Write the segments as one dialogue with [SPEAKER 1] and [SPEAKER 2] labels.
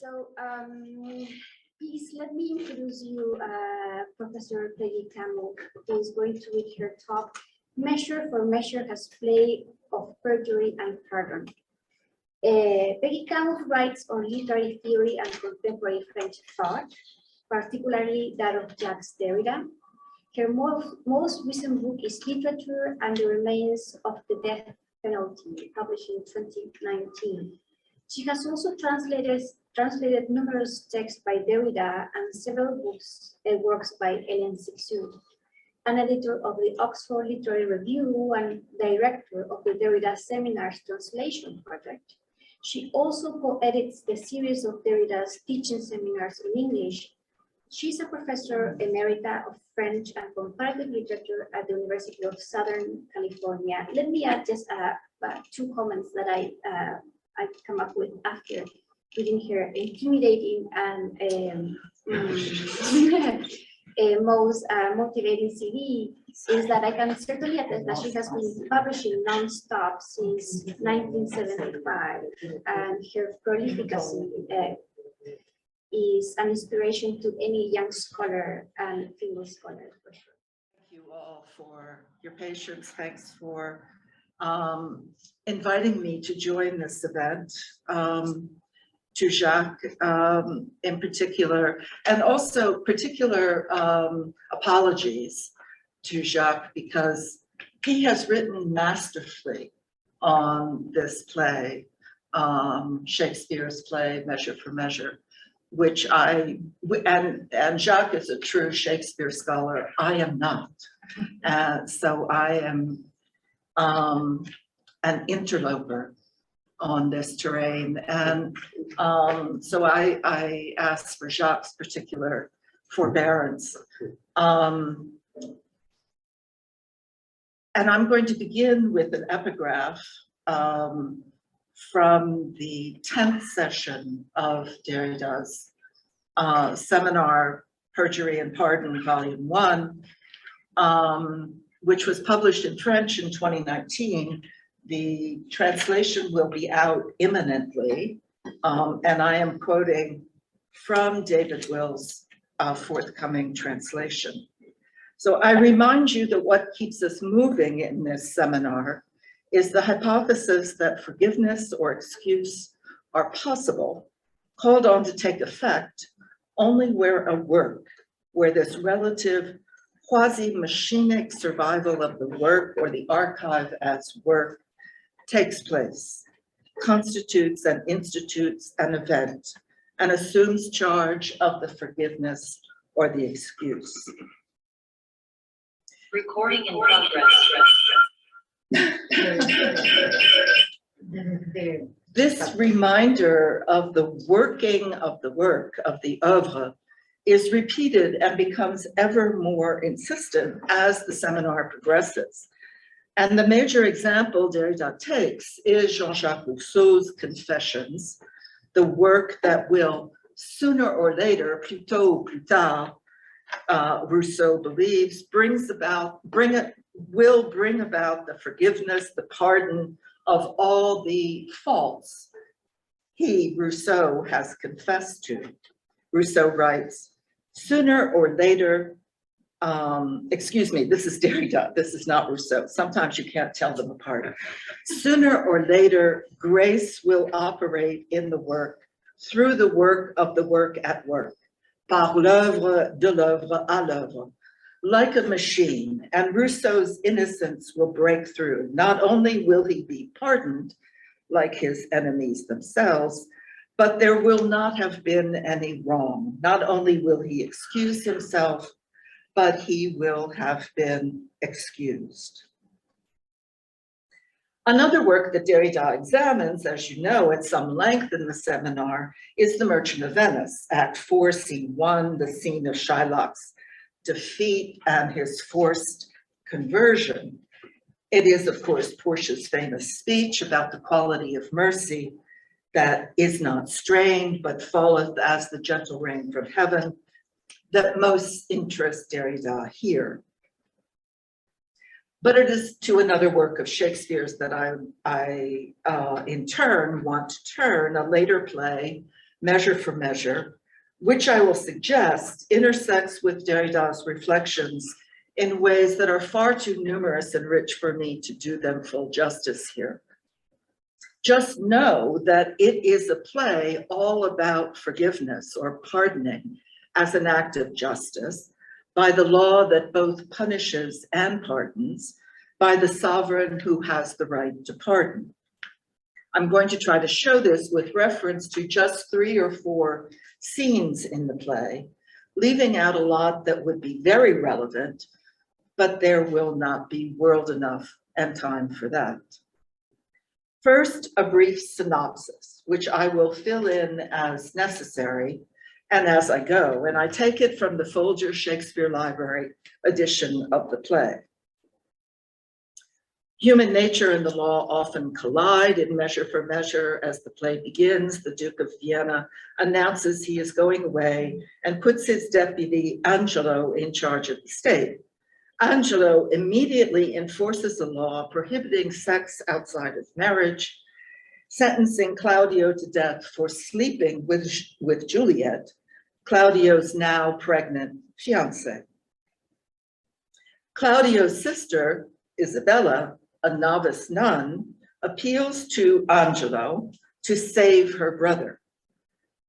[SPEAKER 1] So please let me introduce you Professor Peggy Kamuf, who is going to read her talk, Measure for Measure as Play of Perjury and Pardon. Peggy Kamuf writes on literary theory and contemporary French thought, particularly that of Jacques Derrida. Her most recent book is Literature and the Remains of the Death Penalty, published in 2019. She has also translated numerous texts by Derrida and several works by Hélène Cixous, an editor of the Oxford Literary Review and director of the Derrida Seminars Translation Project. She also co-edits the series of Derrida's teaching seminars in English. She's a professor emerita of French and comparative literature at the University of Southern California. Let me add just two comments that I come up with after reading her intimidating and most motivating CV is that I can certainly attest that she has been publishing non-stop since 1975, and her prolificacy is an inspiration to any young scholar and female scholar, for sure.
[SPEAKER 2] Thank you all for your patience. Thanks for inviting me to join this event, to Jacques in particular, and also particular apologies to Jacques because he has written masterfully on this play, Shakespeare's play, Measure for Measure, which and Jacques is a true Shakespeare scholar. I am not. So I am an interloper on this terrain. And so I asked for Jacques' particular forbearance. And I'm going to begin with an epigraph from the 10th session of Derrida's seminar, Perjury and Pardon, Volume 1, which was published in French in 2019. The translation will be out imminently, and I am quoting from David Will's forthcoming translation. So I remind you that what keeps us moving in this seminar is the hypothesis that forgiveness or excuse are possible, called on to take effect only where this relative quasi-machinic survival of the work or the archive as work takes place, constitutes and institutes an event, and assumes charge of the forgiveness or the excuse.
[SPEAKER 3] Recording in progress.
[SPEAKER 2] This reminder of the working of the work, of the oeuvre, is repeated and becomes ever more insistent as the seminar progresses. And the major example Derrida takes is Jean-Jacques Rousseau's Confessions, the work that will sooner or later, plus tôt ou plus tard, Rousseau believes, will bring about the forgiveness, the pardon of all the faults he, Rousseau, has confessed to. Rousseau writes, sooner or later, excuse me, this is Derrida, this is not Rousseau. Sometimes you can't tell them apart. Sooner or later, grace will operate in the work, through the work of the work at work, par l'œuvre de l'œuvre à l'œuvre, like a machine, and Rousseau's innocence will break through. Not only will he be pardoned, like his enemies themselves, but there will not have been any wrong. Not only will he excuse himself, but he will have been excused. Another work that Derrida examines, as you know, at some length in the seminar, is The Merchant of Venice, Act 4, Scene 1, the scene of Shylock's defeat and his forced conversion. It is, of course, Portia's famous speech about the quality of mercy that is not strained, but falleth as the gentle rain from heaven, that most interest Derrida here. But it is to another work of Shakespeare's that I in turn want to turn, a later play, Measure for Measure, which I will suggest intersects with Derrida's reflections in ways that are far too numerous and rich for me to do them full justice here. Just know that it is a play all about forgiveness or pardoning as an act of justice by the law that both punishes and pardons, by the sovereign who has the right to pardon. I'm going to try to show this with reference to just 3 or 4 scenes in the play, leaving out a lot that would be very relevant, but there will not be world enough and time for that. First, a brief synopsis, which I will fill in as necessary and as I go, and I take it from the Folger Shakespeare Library edition of the play. Human nature and the law often collide in Measure for Measure. As the play begins, the Duke of Vienna announces he is going away and puts his deputy Angelo in charge of the state. Angelo immediately enforces a law prohibiting sex outside of marriage, sentencing Claudio to death for sleeping with Juliet, Claudio's now pregnant fiancée. Claudio's sister, Isabella, a novice nun, appeals to Angelo to save her brother.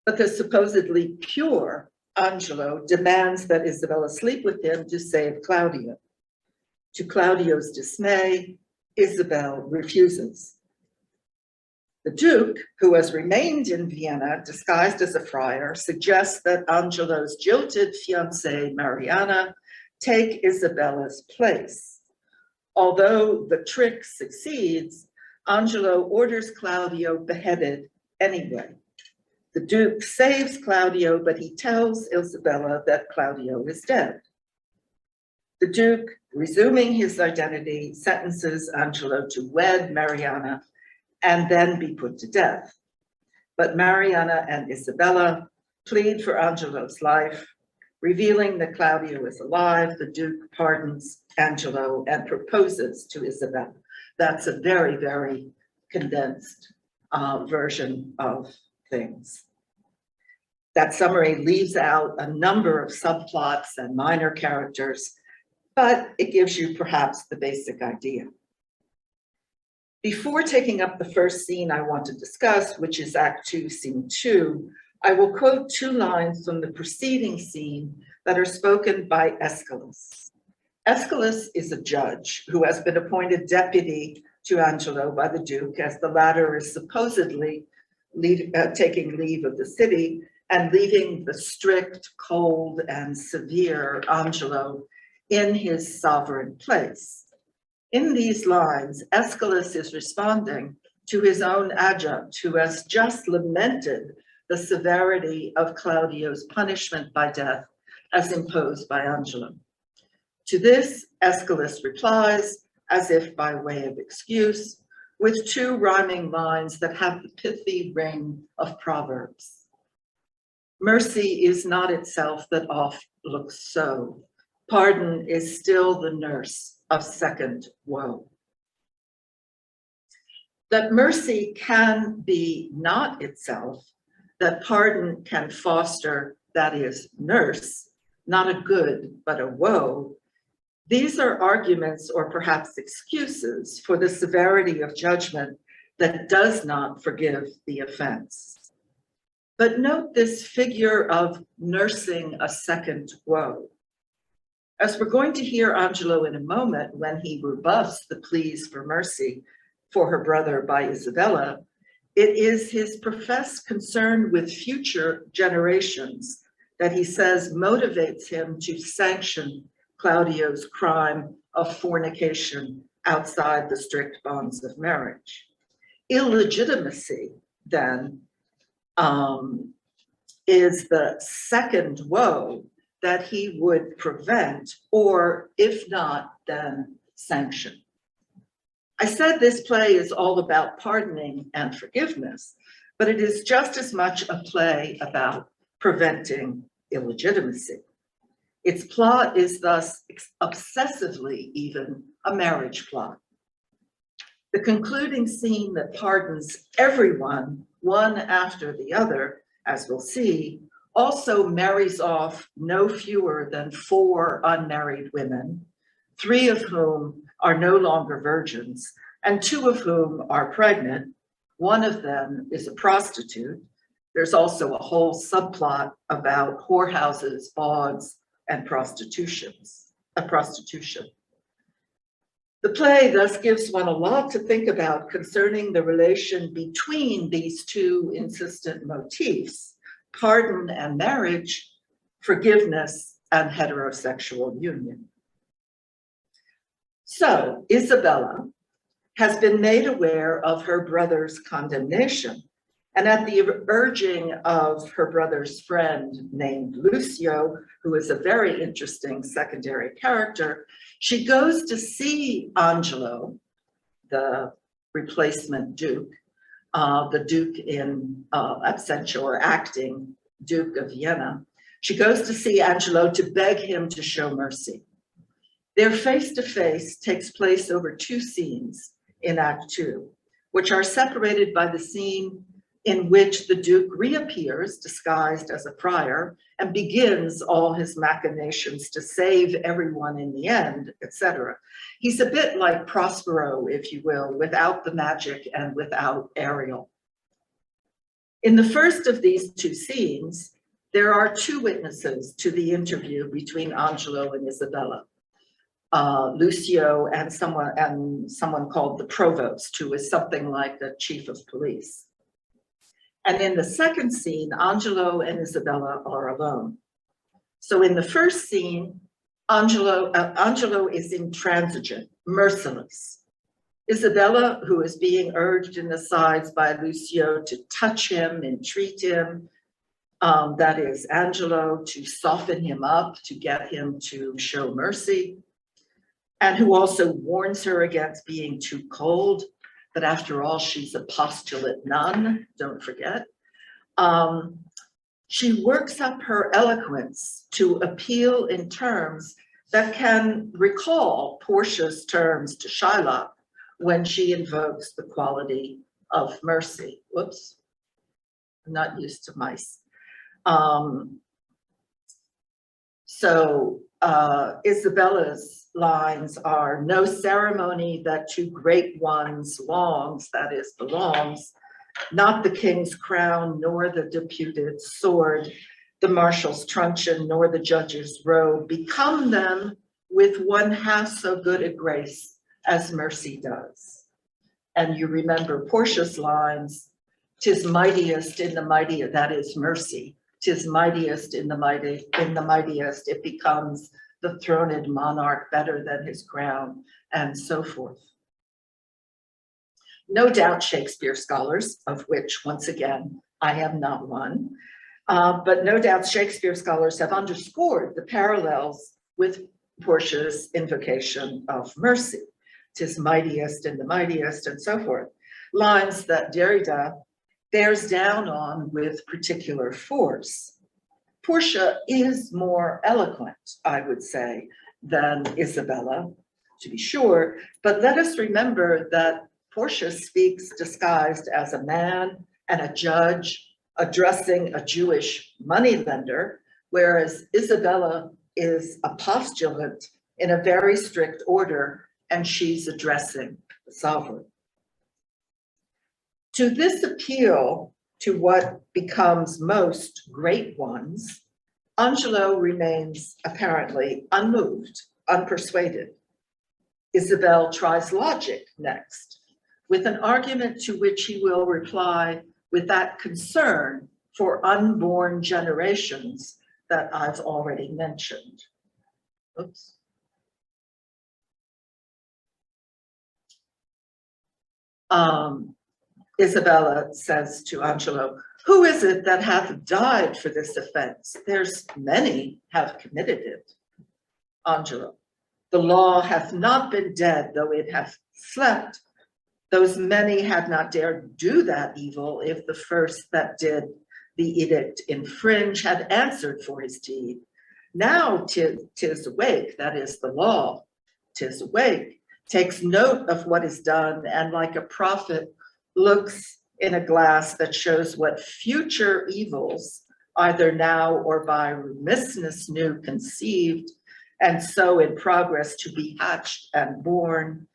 [SPEAKER 2] But the supposedly pure Angelo demands that Isabella sleep with him to save Claudio. To Claudio's dismay, Isabel refuses. The Duke, who has remained in Vienna disguised as a friar, suggests that Angelo's jilted fiancée, Mariana, take Isabella's place. Although the trick succeeds, Angelo orders Claudio beheaded anyway. The Duke saves Claudio, but he tells Isabella that Claudio is dead. The Duke, resuming his identity, sentences Angelo to wed Mariana and then be put to death. But Mariana and Isabella plead for Angelo's life. Revealing that Claudio is alive, the Duke pardons Angelo and proposes to Isabella. That's a very, very condensed version of things. That summary leaves out a number of subplots and minor characters, but it gives you perhaps the basic idea. Before taking up the first scene I want to discuss, which is Act 2, Scene 2, I will quote 2 lines from the preceding scene that are spoken by Aeschylus. Aeschylus is a judge who has been appointed deputy to Angelo by the Duke, as the latter is supposedly taking leave of the city and leaving the strict, cold, and severe Angelo in his sovereign place. In these lines, Aeschylus is responding to his own adjunct, who has just lamented the severity of Claudio's punishment by death as imposed by Angelo. To this, Aeschylus replies, as if by way of excuse, with 2 rhyming lines that have the pithy ring of Proverbs. Mercy is not itself that oft looks so. Pardon is still the nurse of second woe. That mercy can be not itself, that pardon can foster, that is, nurse, not a good, but a woe. These are arguments or perhaps excuses for the severity of judgment that does not forgive the offense. But note this figure of nursing a second woe. As we're going to hear Angelo in a moment when he rebuffs the pleas for mercy for her brother by Isabella, it is his professed concern with future generations that he says motivates him to sanction Claudio's crime of fornication outside the strict bonds of marriage. Illegitimacy, then, is the second woe that he would prevent, or if not, then sanction. I said this play is all about pardoning and forgiveness, but it is just as much a play about preventing illegitimacy. Its plot is thus obsessively even a marriage plot. The concluding scene that pardons everyone, one after the other, as we'll see, also marries off no fewer than 4 unmarried women, 3 of whom are no longer virgins, and 2 of whom are pregnant. 1 of them is a prostitute. There's also a whole subplot about whorehouses, bawds, and prostitution. The play thus gives one a lot to think about concerning the relation between these 2 insistent motifs: pardon and marriage, forgiveness and heterosexual union. So Isabella has been made aware of her brother's condemnation, and at the urging of her brother's friend named Lucio, who is a very interesting secondary character, she goes to see Angelo, the replacement Duke, the Duke in absentia or acting Duke of Vienna. She goes to see Angelo to beg him to show mercy. Their face-to-face takes place over 2 scenes in Act 2, which are separated by the scene in which the Duke reappears disguised as a friar and begins all his machinations to save everyone in the end, etc. He's a bit like Prospero, if you will, without the magic and without Ariel. In the first of these 2 scenes, there are 2 witnesses to the interview between Angelo and Isabella. Lucio and someone called the provost, who is something like the chief of police. And in the second scene, Angelo and Isabella are alone. So in the first scene, Angelo is intransigent, merciless. Isabella, who is being urged in the sides by Lucio to touch him, entreat him, that is Angelo, to soften him up, to get him to show mercy, and who also warns her against being too cold, but after all, she's a postulate nun, don't forget. She works up her eloquence to appeal in terms that can recall Portia's terms to Shylock when she invokes the quality of mercy. Whoops, I'm not used to mice. Isabella's lines are, "No ceremony that to great ones longs, that is, belongs, not the king's crown, nor the deputed sword, the marshal's truncheon, nor the judge's robe, become them with 1/2 so good a grace as mercy does." And you remember Portia's lines, "'Tis mightiest in the mighty, that is mercy, 'tis mightiest in the mightiest, it becomes the throned monarch better than his crown," and so forth. No doubt Shakespeare scholars, of which, once again, I am not one, but no doubt Shakespeare scholars have underscored the parallels with Portia's invocation of mercy. "'Tis mightiest in the mightiest," and so forth. Lines that Derrida bears down on with particular force. Portia is more eloquent, I would say, than Isabella, to be sure, but let us remember that Portia speaks disguised as a man and a judge addressing a Jewish moneylender, whereas Isabella is a postulant in a very strict order, and she's addressing the sovereign. To this appeal to what becomes most great ones, Angelo remains apparently unmoved, unpersuaded. Isabel tries logic next, with an argument to which he will reply with that concern for unborn generations that I've already mentioned. Oops. Isabella says to Angelo, "Who is it that hath died for this offense? There's many have committed it." Angelo, "The law hath not been dead, though it hath slept. Those many had not dared do that evil if the first that did the edict infringe had answered for his deed. Now 'tis awake, that is the law, 'tis awake, takes note of what is done, and like a prophet looks in a glass that shows what future evils, either now or by remissness new conceived, and so in progress to be hatched and born,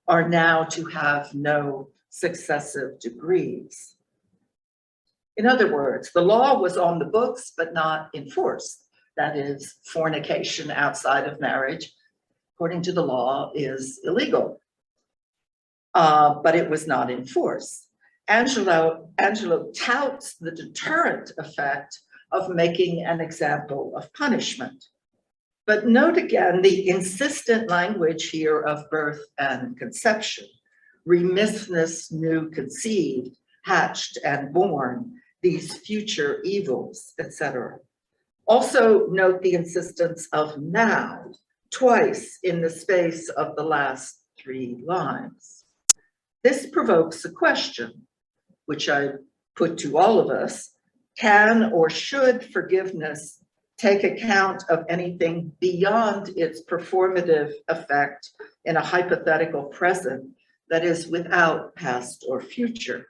[SPEAKER 2] are now to have no successive degrees. In other words, the law was on the books, but not enforced. That is, fornication outside of marriage, according to the law, is illegal. But it was not enforced. Angelo touts the deterrent effect of making an example of punishment. But note again the insistent language here of birth and conception, remissness new conceived, hatched and born, these future evils, etc. Also note the insistence of now, twice in the space of the last 3 lines. This provokes a question, which I put to all of us: can or should forgiveness take account of anything beyond its performative effect in a hypothetical present that is without past or future?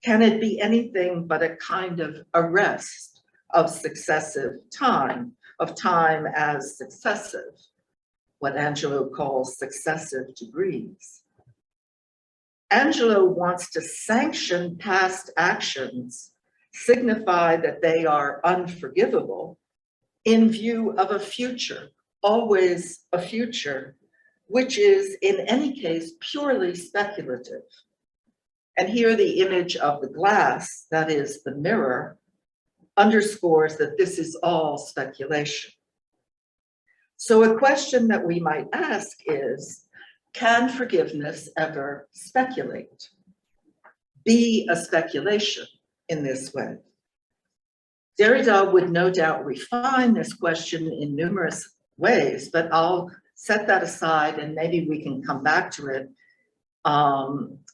[SPEAKER 2] Can it be anything but a kind of arrest of successive time, of time as successive, what Angelo calls successive degrees? Angelo wants to sanction past actions, signify that they are unforgivable, in view of a future, always a future, which is in any case purely speculative. And here the image of the glass, that is the mirror, underscores that this is all speculation. So a question that we might ask is, can forgiveness ever speculate? Be a speculation in this way? Derrida would no doubt refine this question in numerous ways, but I'll set that aside and maybe we can come back to it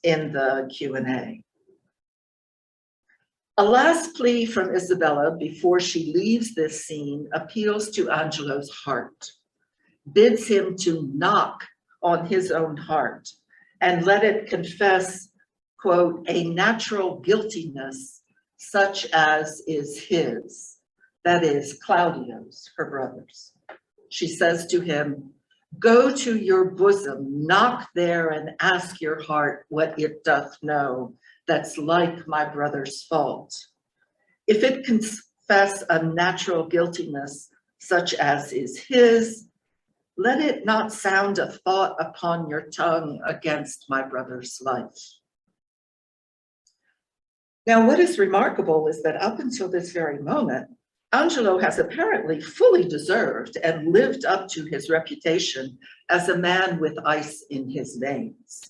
[SPEAKER 2] in the Q&A. A last plea from Isabella before she leaves this scene appeals to Angelo's heart, bids him to knock on his own heart and let it confess, quote, a natural guiltiness such as is his, that is Claudio's, her brother's. She says to him, go to your bosom, knock there and ask your heart what it doth know that's like my brother's fault. If it confess a natural guiltiness such as is his, let it not sound a thought upon your tongue against my brother's life. Now, what is remarkable is that up until this very moment, Angelo has apparently fully deserved and lived up to his reputation as a man with ice in his veins.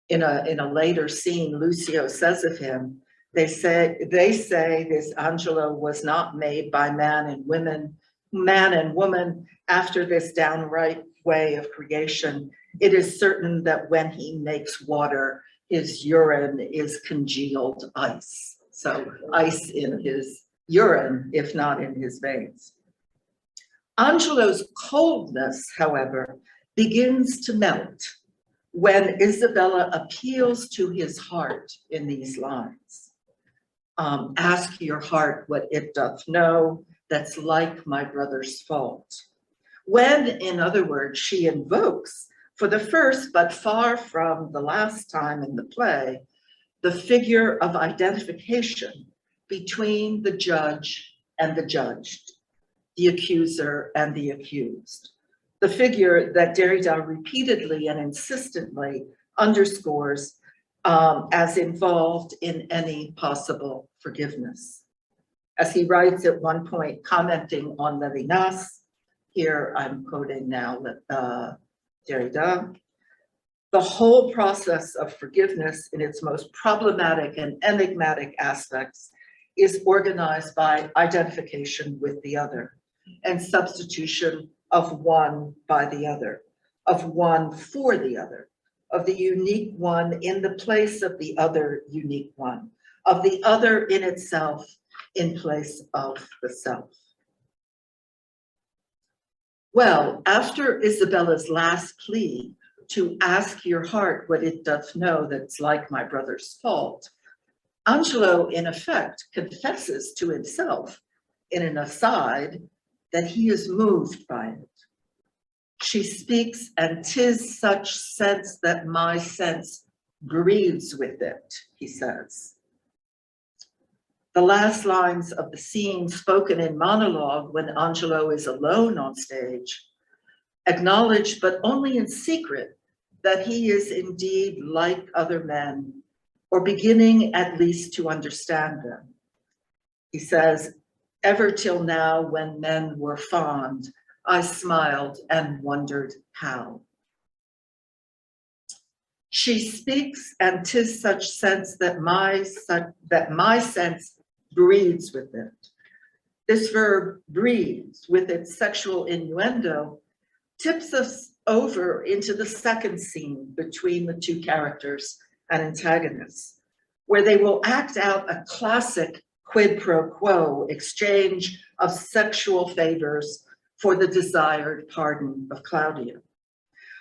[SPEAKER 2] In a later scene, Lucio says of him, they say this Angelo was not made by man and woman after this downright way of creation. It is certain that when he makes water, his urine is congealed ice. So ice in his urine, if not in his veins. Angelo's coldness, however, begins to melt when Isabella appeals to his heart in these lines. Ask your heart what it doth know that's like my brother's fault. When, in other words, she invokes, for the first but far from the last time in the play, the figure of identification between the judge and the judged, the accuser and the accused, the figure that Derrida repeatedly and insistently underscores as involved in any possible forgiveness. As he writes at one point, commenting on Venice, here I'm quoting now Derrida, the whole process of forgiveness in its most problematic and enigmatic aspects is organized by identification with the other and substitution of one by the other, of one for the other, of the unique one in the place of the other unique one, of the other in itself in place of the self. Well, after Isabella's last plea to ask your heart what it doth know that's like my brother's fault, Angelo, in effect, confesses to himself in an aside that he is moved by it. She speaks, and 'tis such sense that my sense breathes with it, he says. The last lines of the scene, spoken in monologue when Angelo is alone on stage, acknowledge, but only in secret, that he is indeed like other men, or beginning at least to understand them. He says, ever till now when men were fond, I smiled and wondered how. She speaks, and 'tis such sense that my sense breathes with it. This verb breathes, with its sexual innuendo, tips us over into the second scene between the two characters and antagonists, where they will act out a classic quid pro quo exchange of sexual favors for the desired pardon of Claudio.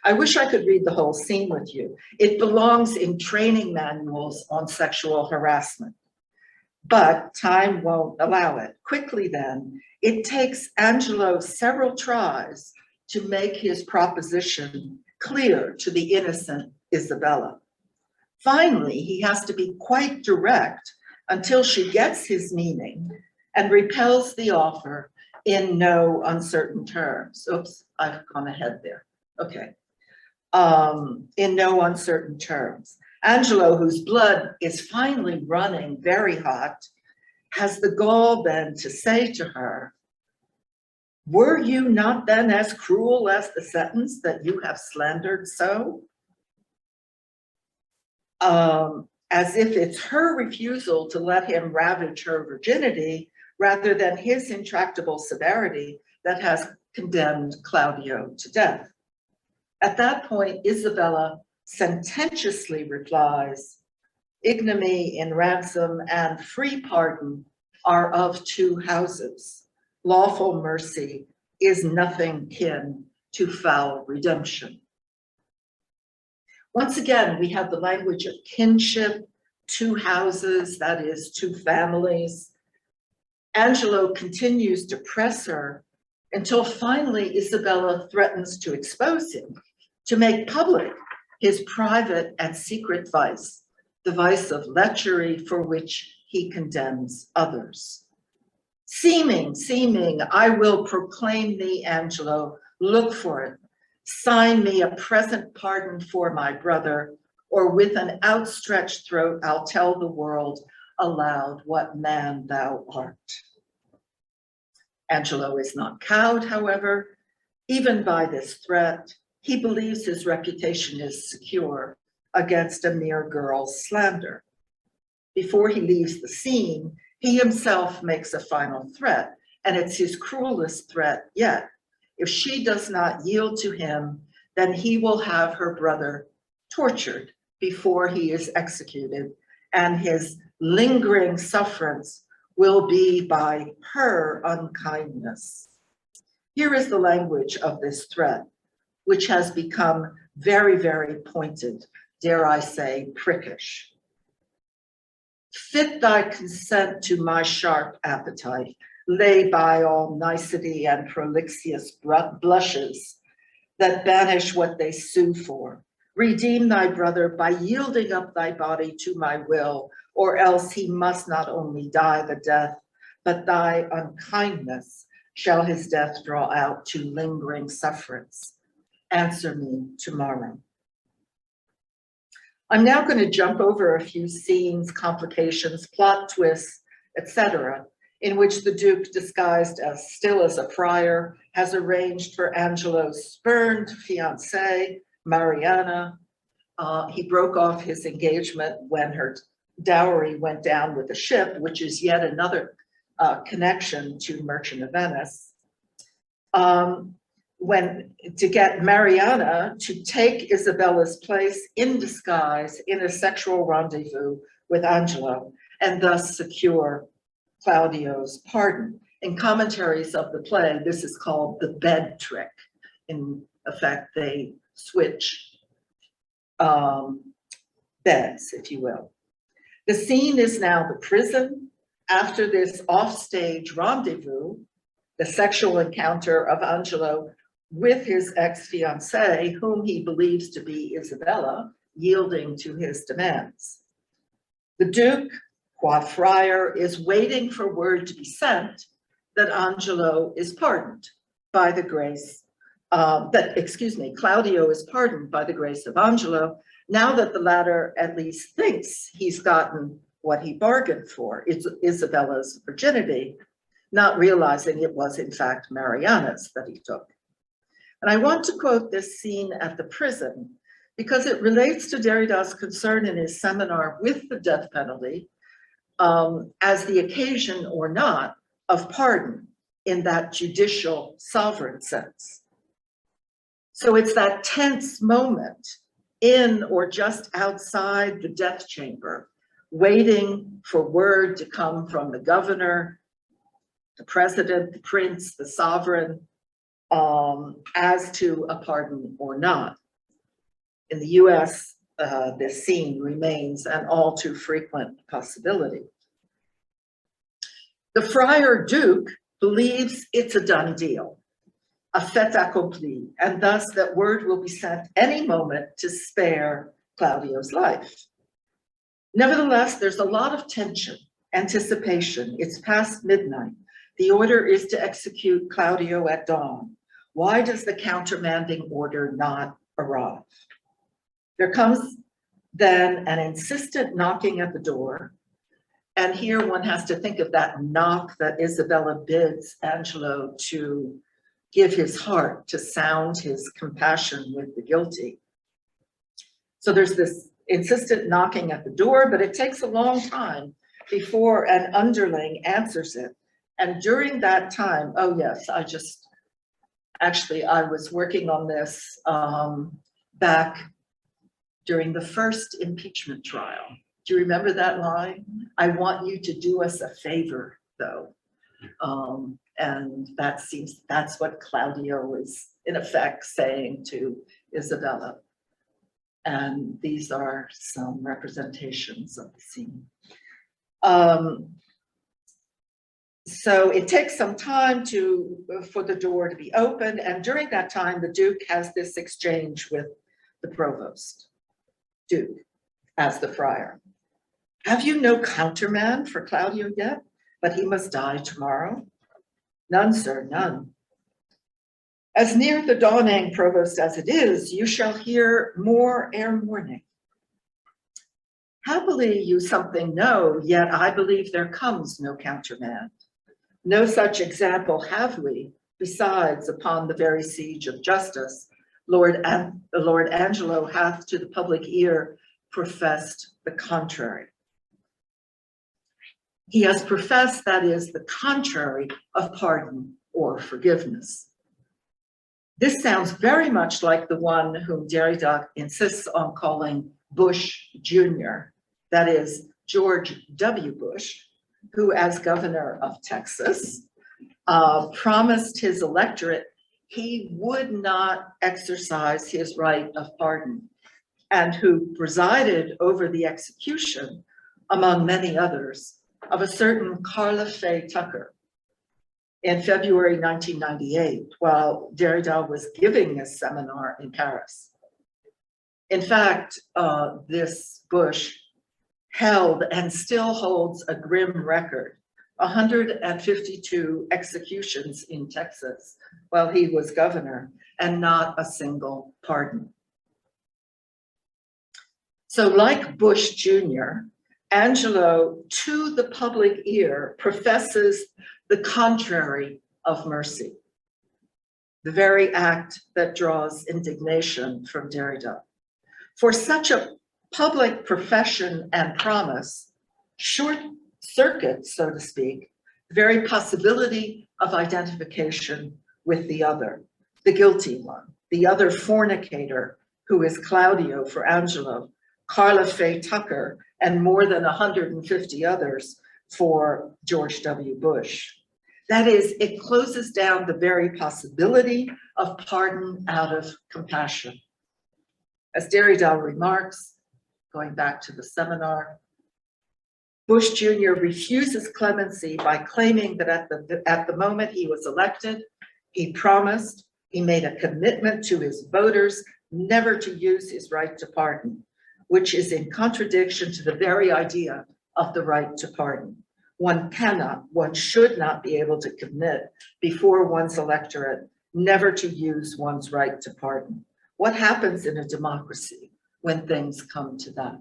[SPEAKER 2] I wish I could read the whole scene with you. It belongs in training manuals on sexual harassment, but time won't allow it. Quickly then, it takes Angelo several tries to make his proposition clear to the innocent Isabella. Finally, he has to be quite direct until she gets his meaning and repels the offer in no uncertain terms. Oops, I've gone ahead there. Okay. In no uncertain terms. Angelo, whose blood is finally running very hot, has the gall then to say to her, were you not then as cruel as the sentence that you have slandered so? As if it's her refusal to let him ravage her virginity rather than his intractable severity that has condemned Claudio to death. At that point, Isabella sententiously replies, ignominy in ransom and free pardon are of two houses. Lawful mercy is nothing kin to foul redemption. Once again, we have the language of kinship, two houses, that is, two families. Angelo continues to press her until finally Isabella threatens to expose him, to make public his private and secret vice, the vice of lechery for which he condemns others. Seeming, I will proclaim thee, Angelo, look for it. Sign me a present pardon for my brother, or with an outstretched throat I'll tell the world aloud what man thou art. Angelo is not cowed, however, even by this threat. He believes his reputation is secure against a mere girl's slander. Before he leaves the scene, he himself makes a final threat, and it's his cruelest threat yet. If she does not yield to him, then he will have her brother tortured before he is executed, and his lingering sufferance will be by her unkindness. Here is the language of this threat, which has become very, very pointed, dare I say, prickish. Fit thy consent to my sharp appetite, lay by all nicety and prolixious blushes that banish what they sue for. Redeem thy brother by yielding up thy body to my will, or else he must not only die the death, but thy unkindness shall his death draw out to lingering sufferance. Answer me tomorrow. I'm now going to jump over a few scenes, complications, plot twists, etc., in which the Duke, disguised as still as a friar, has arranged for Angelo's spurned fiancée, Mariana. He broke off his engagement when her dowry went down with the ship, which is yet another connection to Merchant of Venice. To get Mariana to take Isabella's place in disguise in a sexual rendezvous with Angelo, and thus secure Claudio's pardon. In commentaries of the play, this is called the bed trick. In effect, they switch beds, if you will. The scene is now the prison after this offstage rendezvous, the sexual encounter of Angelo with his ex-fiancée, whom he believes to be Isabella, yielding to his demands. The Duke, qua friar, is waiting for word to be sent that Angelo is pardoned by the grace, Claudio is pardoned by the grace of Angelo, now that the latter at least thinks he's gotten what he bargained for, it's Isabella's virginity, not realizing it was in fact Mariana's that he took. And I want to quote this scene at the prison because it relates to Derrida's concern in his seminar with the death penalty as the occasion or not of pardon in that judicial sovereign sense. So it's that tense moment in or just outside the death chamber, waiting for word to come from the governor, the president, the prince, the sovereign, as to a pardon or not. In the US, this scene remains an all too frequent possibility. The friar Duke believes it's a done deal, a fait accompli, and thus that word will be sent any moment to spare Claudio's life. Nevertheless, there's a lot of tension, anticipation. It's past midnight. The order is to execute Claudio at dawn. Why does the countermanding order not arrive? There comes then an insistent knocking at the door. And here one has to think of that knock that Isabella bids Angelo to give his heart, to sound his compassion with the guilty. So there's this insistent knocking at the door, but it takes a long time before an underling answers it. And during that time, oh yes, I was working on this back during the first impeachment trial. Do you remember that line? I want you to do us a favor, though. And that's what Claudio is in effect saying to Isabella. And these are some representations of the scene. So it takes some time for the door to be opened. And during that time, the Duke has this exchange with the provost, Duke, as the friar. Have you no counterman for Claudio yet? But he must die tomorrow? None, sir, none. As near the dawning, provost, as it is, you shall hear more ere morning. Happily you something know, yet I believe there comes no countermand. No such example have we, besides upon the very siege of justice, Lord Angelo hath to the public ear professed the contrary. He has professed, that is, the contrary of pardon or forgiveness. This sounds very much like the one whom Derrida insists on calling Bush Jr., that is, George W. Bush, who as governor of Texas promised his electorate he would not exercise his right of pardon, and who presided over the execution, among many others, of a certain Carla Faye Tucker in February 1998, while Derrida was giving a seminar in Paris. In fact, this Bush held and still holds a grim record, 152 executions in Texas while he was governor, and not a single pardon. So like Bush Jr., Angelo, to the public ear, professes the contrary of mercy, the very act that draws indignation from Derrida. For such a public profession and promise, short circuits, so to speak, the very possibility of identification with the other, the guilty one, the other fornicator who is Claudio for Angelo, Carla Faye Tucker, and more than 150 others for George W. Bush. That is, it closes down the very possibility of pardon out of compassion. As Derrida remarks, going back to the seminar, Bush Jr. refuses clemency by claiming that at the moment he was elected, he promised, he made a commitment to his voters never to use his right to pardon, which is in contradiction to the very idea of the right to pardon. One cannot, one should not be able to commit before one's electorate never to use one's right to pardon. What happens in a democracy when things come to that?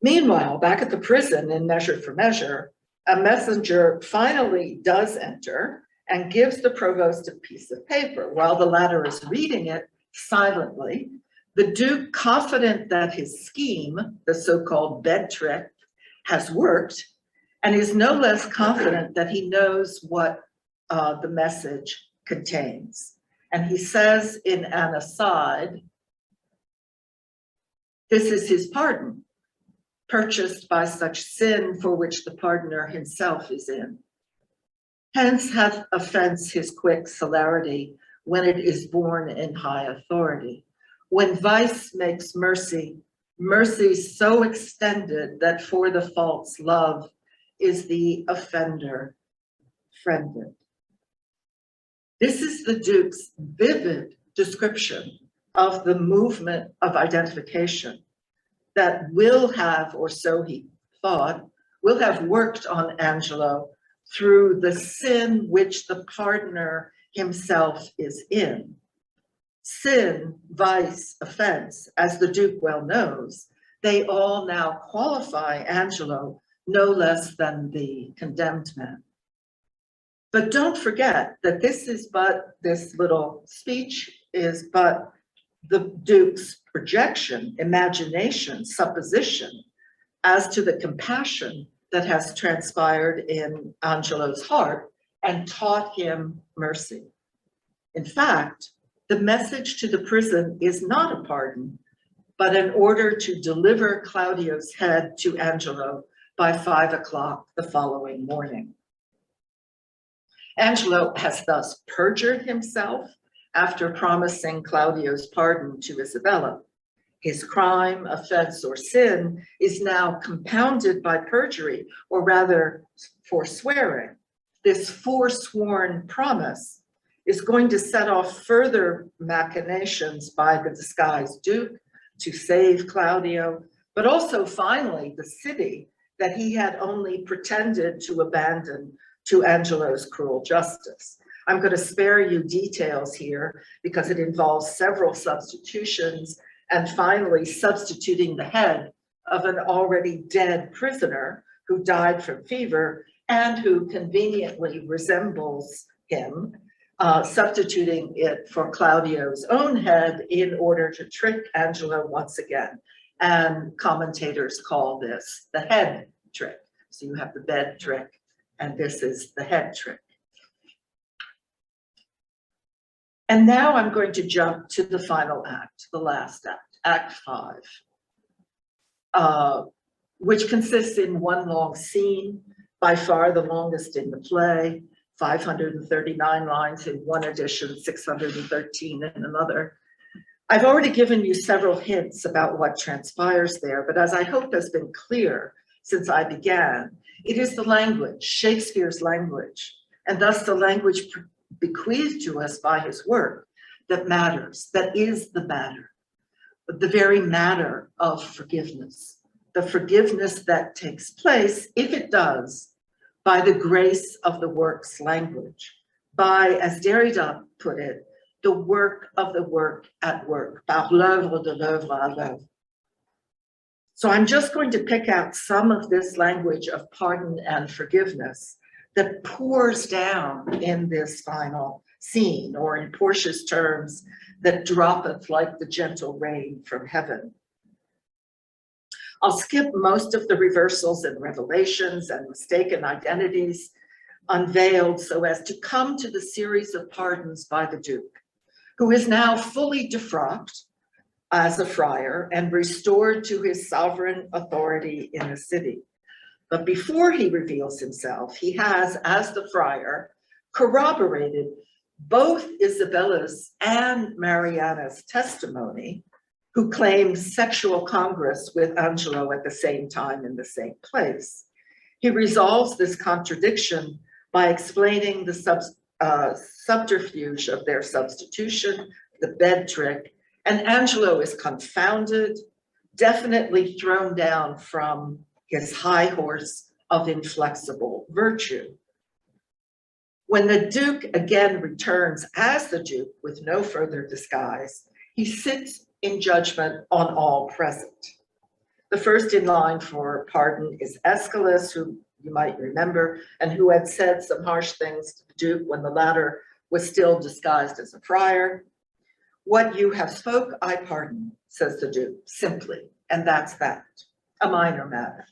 [SPEAKER 2] Meanwhile, back at the prison in Measure for Measure, a messenger finally does enter and gives the provost a piece of paper. While the latter is reading it silently, the Duke, confident that his scheme, the so-called bed trick, has worked, and is no less confident that he knows what the message contains. And he says in an aside, this is his pardon, purchased by such sin for which the pardoner himself is in. Hence hath offense his quick celerity when it is born in high authority. When vice makes mercy, mercy so extended that for the fault's love is the offender friended. This is the Duke's vivid description of the movement of identification that will have, or so he thought, will have worked on Angelo through the sin which the pardoner himself is in. Sin, vice, offense, as the Duke well knows, they all now qualify Angelo no less than the condemned man. But don't forget that this little speech is but the Duke's projection, imagination, supposition as to the compassion that has transpired in Angelo's heart and taught him mercy. In fact, the message to the prison is not a pardon, but an order to deliver Claudio's head to Angelo by 5 o'clock the following morning. Angelo has thus perjured himself after promising Claudio's pardon to Isabella. His crime, offense, or sin is now compounded by perjury, or rather forswearing. This forsworn promise is going to set off further machinations by the disguised Duke to save Claudio, but also finally the city that he had only pretended to abandon to Angelo's cruel justice. I'm going to spare you details here because it involves several substitutions and finally substituting the head of an already dead prisoner who died from fever and who conveniently resembles him, substituting it for Claudio's own head in order to trick Angelo once again. And commentators call this the head trick. So you have the bed trick, and this is the head trick. And now I'm going to jump to the final act, the last act, Act 5, which consists in one long scene, by far the longest in the play, 539 lines in one edition, 613 in another. I've already given you several hints about what transpires there, but as I hope has been clear since I began, it is the language, Shakespeare's language, and thus the language bequeathed to us by his work that matters, that is the matter, the very matter of forgiveness, the forgiveness that takes place, if it does, by the grace of the work's language, by, as Derrida put it, the work of the work at work, par l'œuvre de l'œuvre à l'œuvre. So I'm just going to pick out some of this language of pardon and forgiveness that pours down in this final scene, or in Portia's terms, that droppeth like the gentle rain from heaven. I'll skip most of the reversals and revelations and mistaken identities unveiled so as to come to the series of pardons by the Duke, who is now fully defrocked as a friar and restored to his sovereign authority in the city. But before he reveals himself, he has, as the friar, corroborated both Isabella's and Mariana's testimony, who claimed sexual congress with Angelo at the same time in the same place. He resolves this contradiction by explaining the subterfuge of their substitution, the bed trick, and Angelo is confounded, definitely thrown down from his high horse of inflexible virtue. When the Duke again returns as the Duke with no further disguise, he sits in judgment on all present. The first in line for pardon is Aeschylus, who you might remember, and who had said some harsh things to the Duke when the latter was still disguised as a friar. What you have spoke, I pardon, says the Duke, simply, and that's that, a minor matter.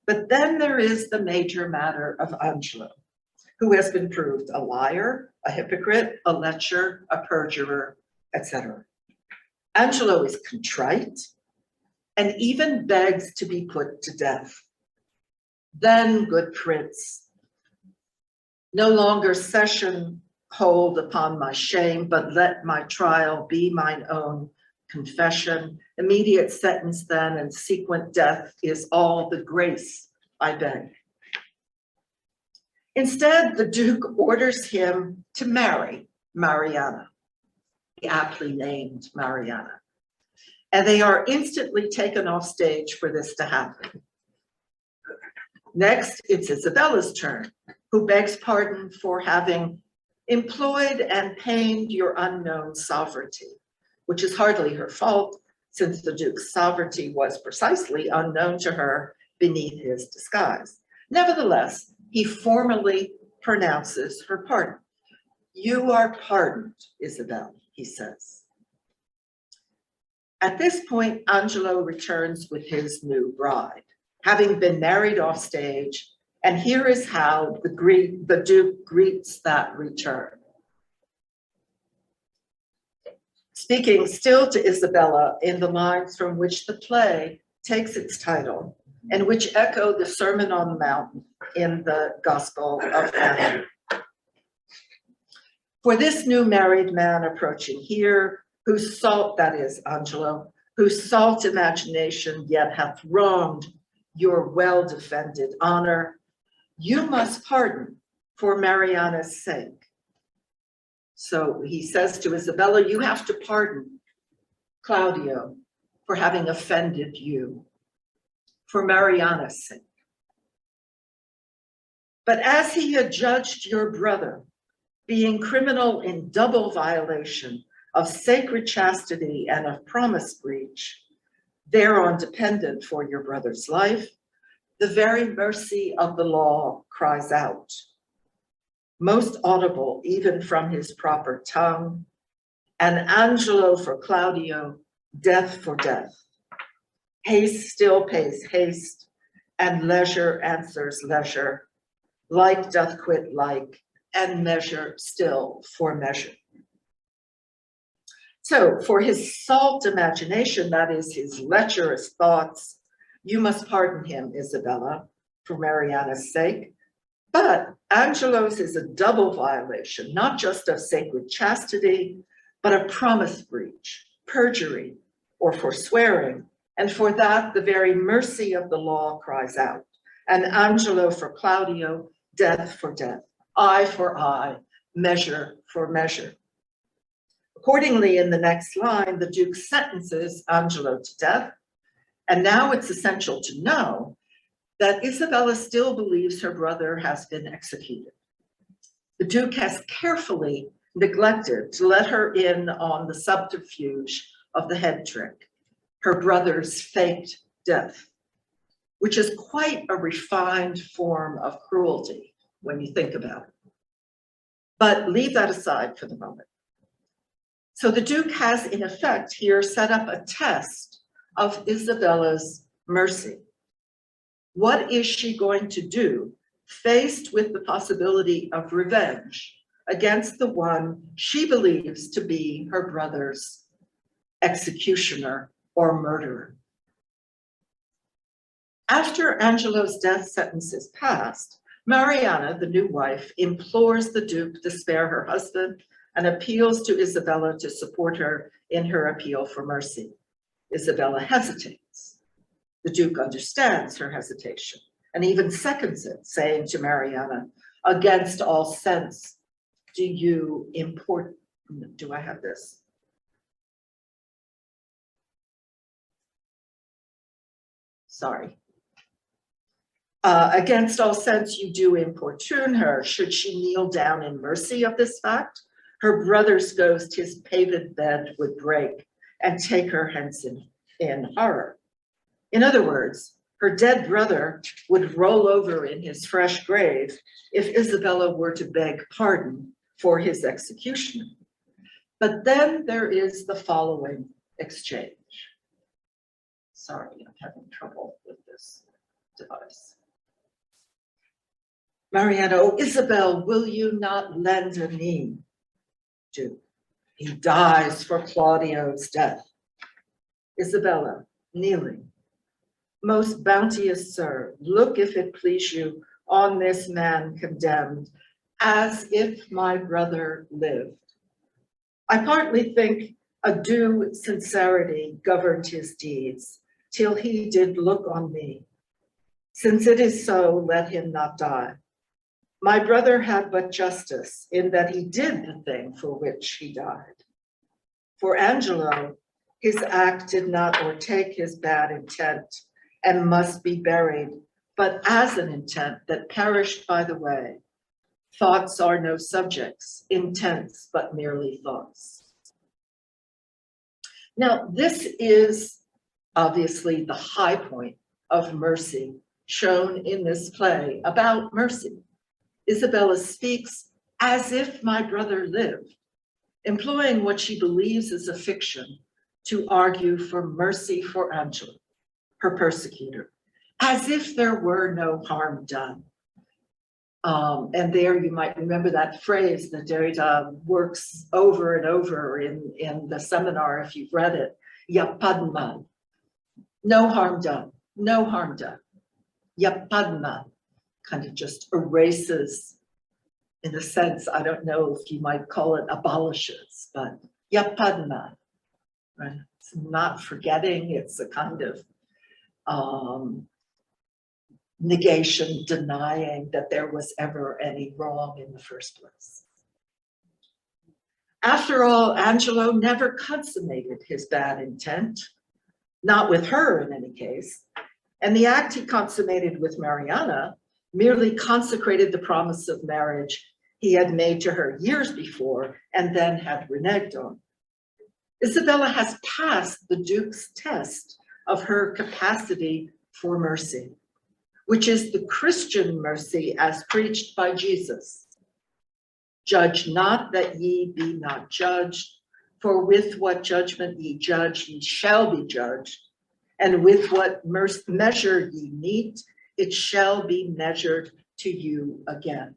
[SPEAKER 2] But then there is the major matter of Angelo, who has been proved a liar, a hypocrite, a lecher, a perjurer, etc. Angelo is contrite and even begs to be put to death. Then, good prince, no longer session hold upon my shame, but let my trial be mine own confession. Immediate sentence then and sequent death is all the grace I beg. Instead, the Duke orders him to marry Mariana, aptly named Mariana, and they are instantly taken off stage for this to happen. Next, it's Isabella's turn, who begs pardon for having employed and pained your unknown sovereignty, which is hardly her fault, since the Duke's sovereignty was precisely unknown to her beneath his disguise. Nevertheless, he formally pronounces her pardon. You are pardoned, Isabel, he says. At this point, Angelo returns with his new bride, having been married off stage, and here is how the Duke greets that return. Speaking still to Isabella in the lines from which the play takes its title, and which echo the Sermon on the Mount in the Gospel of Matthew. For this new married man approaching here, whose salt, that is Angelo, whose salt imagination yet hath wronged your well-defended honor, you must pardon for Mariana's sake. So he says to Isabella, you have to pardon Claudio for having offended you, for Mariana's sake. But as he had judged your brother, being criminal in double violation of sacred chastity and of promise breach, thereon dependent for your brother's life, the very mercy of the law cries out, most audible even from his proper tongue, and Angelo for Claudio, death for death. Haste still pays haste, and leisure answers leisure, like doth quit like, and measure still for measure. So for his salt imagination, that is his lecherous thoughts, you must pardon him, Isabella, for Mariana's sake. But Angelo's is a double violation, not just of sacred chastity, but of promise breach, perjury, or forswearing. And for that, the very mercy of the law cries out. And Angelo for Claudio, death for death, eye for eye, measure for measure. Accordingly, in the next line, the Duke sentences Angelo to death. And now it's essential to know that Isabella still believes her brother has been executed. The Duke has carefully neglected to let her in on the subterfuge of the head trick, her brother's faked death, which is quite a refined form of cruelty when you think about it. But leave that aside for the moment. So the Duke has, in effect, here set up a test of Isabella's mercy. What is she going to do faced with the possibility of revenge against the one she believes to be her brother's executioner or murderer? After Angelo's death sentence is passed, Mariana, the new wife, implores the Duke to spare her husband and appeals to Isabella to support her in her appeal for mercy. Isabella hesitates. The Duke understands her hesitation and even seconds it, saying to Mariana, against all sense, do I have this? Sorry. Against all sense, you do importune her. Should she kneel down in mercy of this fact, her brother's ghost his paved bed would break and take her hence in horror. In other words, her dead brother would roll over in his fresh grave if Isabella were to beg pardon for his execution. But then there is the following exchange. Sorry, I'm having trouble with this device. Mariana, oh, Isabel, will you not lend a knee? Duke, he dies for Claudio's death. Isabella, kneeling. Most bounteous sir, look if it please you on this man condemned, as if my brother lived. I partly think a due sincerity governed his deeds, till he did look on me. Since it is so, let him not die. My brother had but justice in that he did the thing for which he died. For Angelo, his act did not o'ertake his bad intent and must be buried, but as an intent that perished by the way. Thoughts are no subjects, intents but merely thoughts. Now, this is obviously the high point of mercy shown in this play about mercy. Isabella speaks as if my brother lived, employing what she believes is a fiction to argue for mercy for Angelo, her persecutor, as if there were no harm done. And there you might remember that phrase that Derrida works over and over in the seminar, if you've read it, Yapadma, no harm done, no harm done. Yapadma kind of just erases, in a sense, I don't know if you might call it abolishes, but Yapadma, right? It's not forgetting, it's a kind of negation, denying that there was ever any wrong in the first place. After all, Angelo never consummated his bad intent, not with her in any case, and the act he consummated with Mariana merely consecrated the promise of marriage he had made to her years before and then had reneged on. Isabella has passed the Duke's test of her capacity for mercy, which is the Christian mercy as preached by Jesus. Judge not that ye be not judged, for with what judgment ye judge, ye shall be judged, and with what measure ye mete, it shall be measured to you again.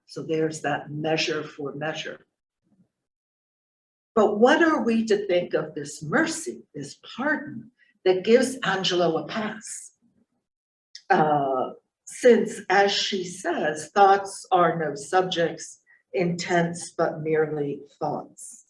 [SPEAKER 2] So there's that measure for measure. But what are we to think of this mercy, this pardon that gives Angelo a pass? Since, as she says, thoughts are no subjects, intents but merely thoughts.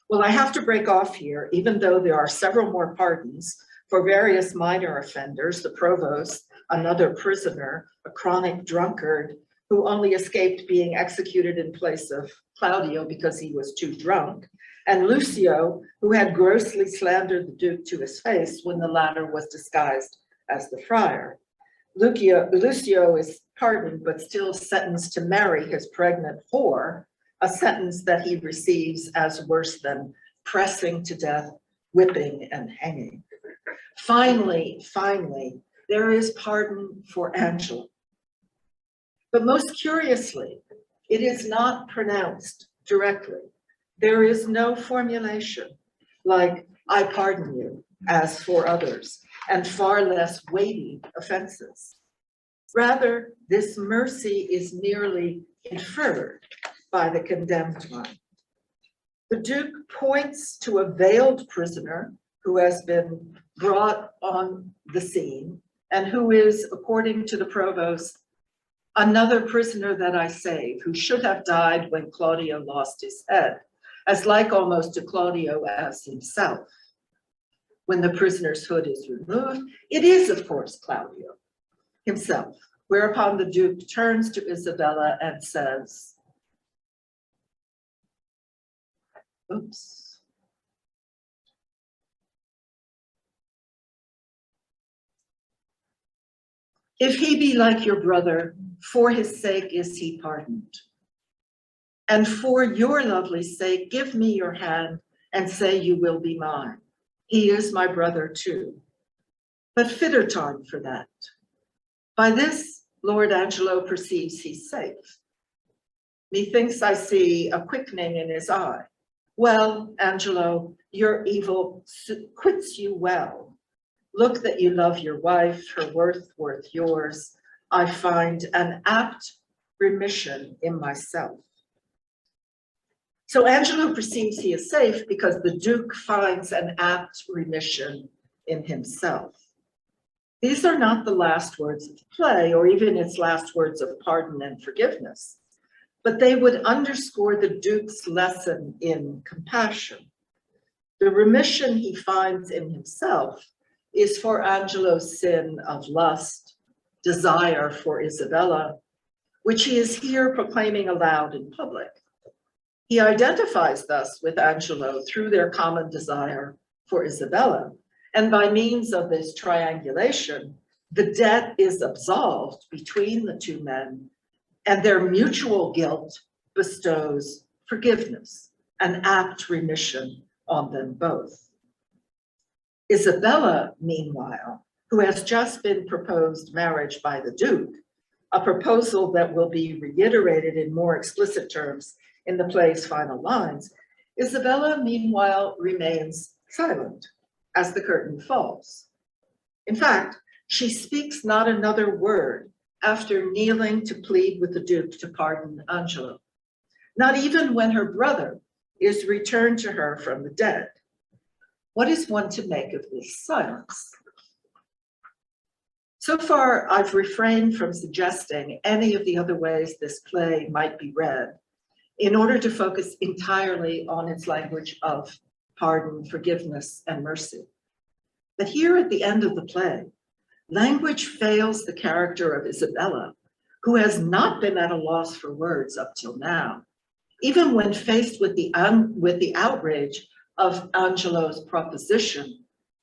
[SPEAKER 2] Well, I have to break off here, even though there are several more pardons for various minor offenders, the provost, another prisoner, a chronic drunkard who only escaped being executed in place of Claudio because he was too drunk, and Lucio, who had grossly slandered the Duke to his face when the latter was disguised as the friar. Lucio is pardoned, but still sentenced to marry his pregnant whore, a sentence that he receives as worse than pressing to death, whipping, and hanging. Finally, there is pardon for Angelo. But most curiously, it is not pronounced directly. There is no formulation like, I pardon you, as for others, and far less weighty offenses. Rather, this mercy is merely inferred by the condemned one. The Duke points to a veiled prisoner who has been brought on the scene and who is, according to the provost, another prisoner that I save, who should have died when Claudio lost his head, as like almost to Claudio as himself. when the prisoner's hood is removed, it is, of course, Claudio himself, whereupon the Duke turns to Isabella and says, oops. If he be like your brother, for his sake is he pardoned. And for your lovely sake, give me your hand and say you will be mine. He is my brother too. But fitter time for that. By this, Lord Angelo perceives he's safe. Methinks I see a quickening in his eye. Well, Angelo, your evil quits you well. Look that you love your wife, her worth yours. I find an apt remission in myself. So Angelo perceives he is safe because the Duke finds an apt remission in himself. These are not the last words of the play, or even its last words of pardon and forgiveness, but they would underscore the Duke's lesson in compassion. The remission he finds in himself is for Angelo's sin of lust, desire for Isabella, which he is here proclaiming aloud in public. He identifies thus with Angelo through their common desire for Isabella, and by means of this triangulation, the debt is absolved between the two men, and their mutual guilt bestows forgiveness, an apt remission on them both. Isabella, meanwhile, who has just been proposed marriage by the Duke, a proposal that will be reiterated in more explicit terms in the play's final lines, Isabella, meanwhile, remains silent as the curtain falls. In fact, she speaks not another word after kneeling to plead with the Duke to pardon Angelo, not even when her brother is returned to her from the dead. What is one to make of this silence? So far, I've refrained from suggesting any of the other ways this play might be read in order to focus entirely on its language of pardon, forgiveness, and mercy. But here at the end of the play, language fails the character of Isabella, who has not been at a loss for words up till now, even when faced with the outrage of Angelo's proposition,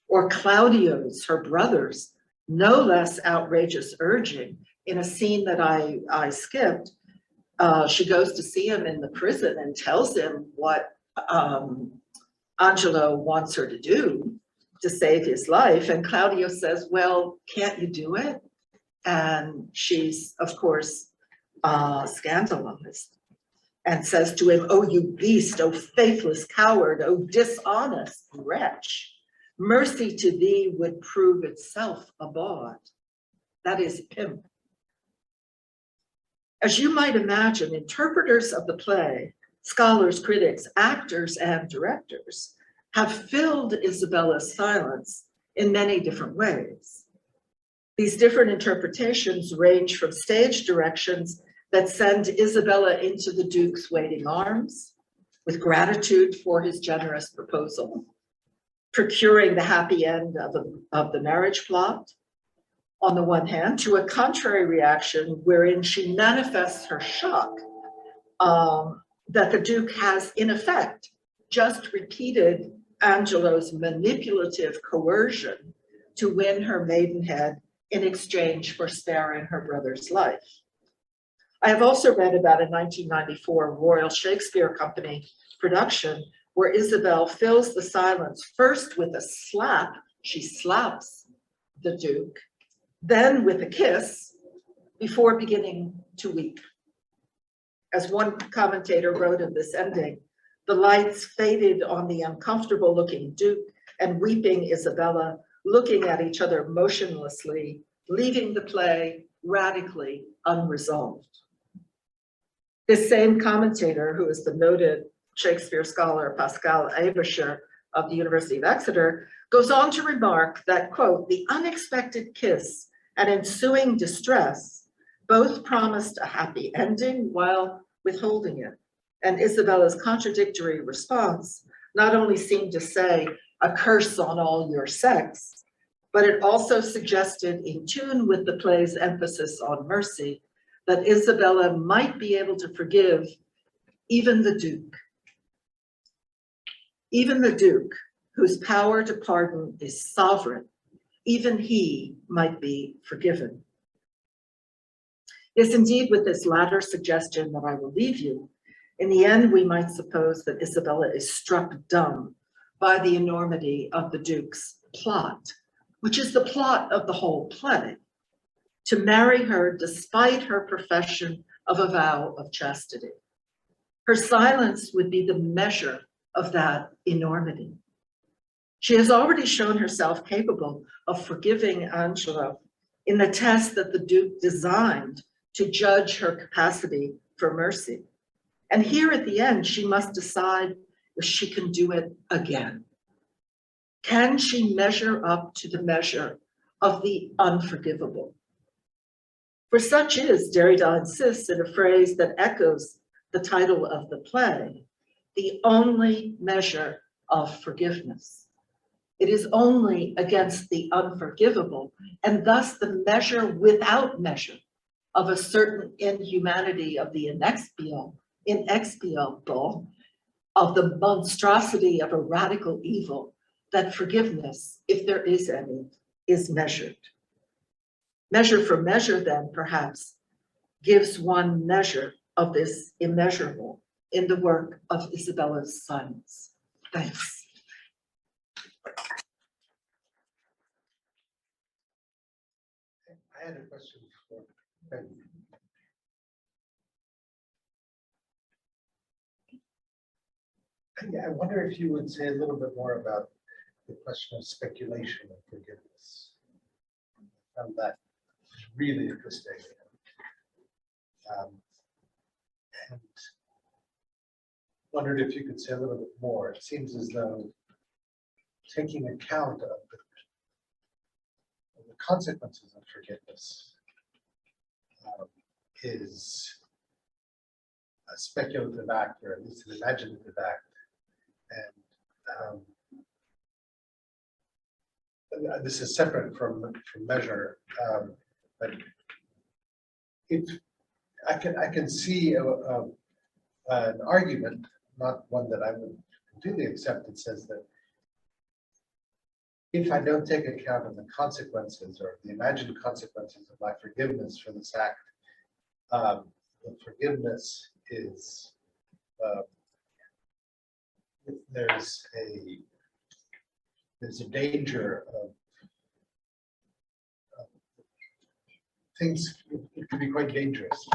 [SPEAKER 2] or Claudio's, her brother's, no less outrageous urging in a scene that I skipped. She goes to see him in the prison and tells him what Angelo wants her to do to save his life. And Claudio says, well, can't you do it? And she's, of course, scandalized and says to him, oh, you beast, oh, faithless coward, oh, dishonest wretch. Mercy to thee would prove itself a bawd. That is pimp. As you might imagine, interpreters of the play, scholars, critics, actors, and directors have filled Isabella's silence in many different ways. These different interpretations range from stage directions that send Isabella into the Duke's waiting arms with gratitude for his generous proposal, procuring the happy end of the marriage plot, on the one hand, to a contrary reaction wherein she manifests her shock that the Duke has, in effect, just repeated Angelo's manipulative coercion to win her maidenhead in exchange for sparing her brother's life. I have also read about a 1994 Royal Shakespeare Company production where Isabel fills the silence first with a slap, she slaps the Duke, then with a kiss, before beginning to weep. As one commentator wrote of this ending, the lights faded on the uncomfortable looking Duke and weeping Isabella, looking at each other motionlessly, leaving the play radically unresolved. This same commentator, who is the noted Shakespeare scholar Pascal Aebischer of the University of Exeter, goes on to remark that, quote, the unexpected kiss and ensuing distress both promised a happy ending while withholding it. And Isabella's contradictory response not only seemed to say, a curse on all your sex, but it also suggested, in tune with the play's emphasis on mercy, that Isabella might be able to forgive even the Duke. Even the Duke, whose power to pardon is sovereign, even he might be forgiven. It's indeed with this latter suggestion that I will leave you. In the end, we might suppose that Isabella is struck dumb by the enormity of the Duke's plot, which is the plot of the whole play, to marry her despite her profession of a vow of chastity. Her silence would be the measure of that enormity. She has already shown herself capable of forgiving Angelo in the test that the Duke designed to judge her capacity for mercy. And here at the end, she must decide if she can do it again. Can she measure up to the measure of the unforgivable? For such is, Derrida insists, in a phrase that echoes the title of the play, the only measure of forgiveness. It is only against the unforgivable, and thus the measure without measure of a certain inhumanity of the inexpiable, of the monstrosity of a radical evil, that forgiveness, if there is any, is measured. Measure for measure, then, perhaps, gives one measure of this immeasurable in the work of Isabella's silence. Thanks.
[SPEAKER 3] I had a question for Peggy. I wonder if you would say a little bit more about the question of speculation and forgiveness. I found that really interesting. And wondered if you could say a little bit more. It seems as though taking account of the consequences of forgiveness is a speculative act, or at least an imaginative act. And this is separate from measure, but if I can see an argument, not one that I would completely accept, that says that if I don't take account of the consequences or the imagined consequences of my forgiveness for this act, the forgiveness is there's a danger of things. It can be quite dangerous.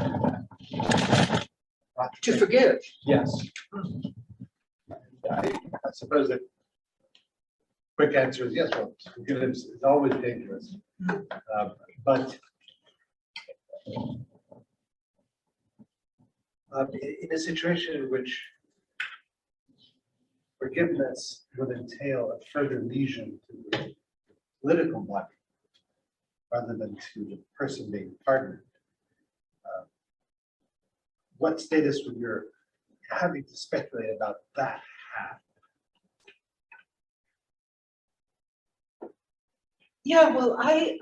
[SPEAKER 2] To forgive.
[SPEAKER 3] Yes. I suppose that quick answer is yes. Well, forgiveness is always dangerous, but in a situation in which forgiveness would entail a further lesion to the political body rather than to the person being pardoned, what status would your having to speculate about that have?
[SPEAKER 2] Yeah, well, I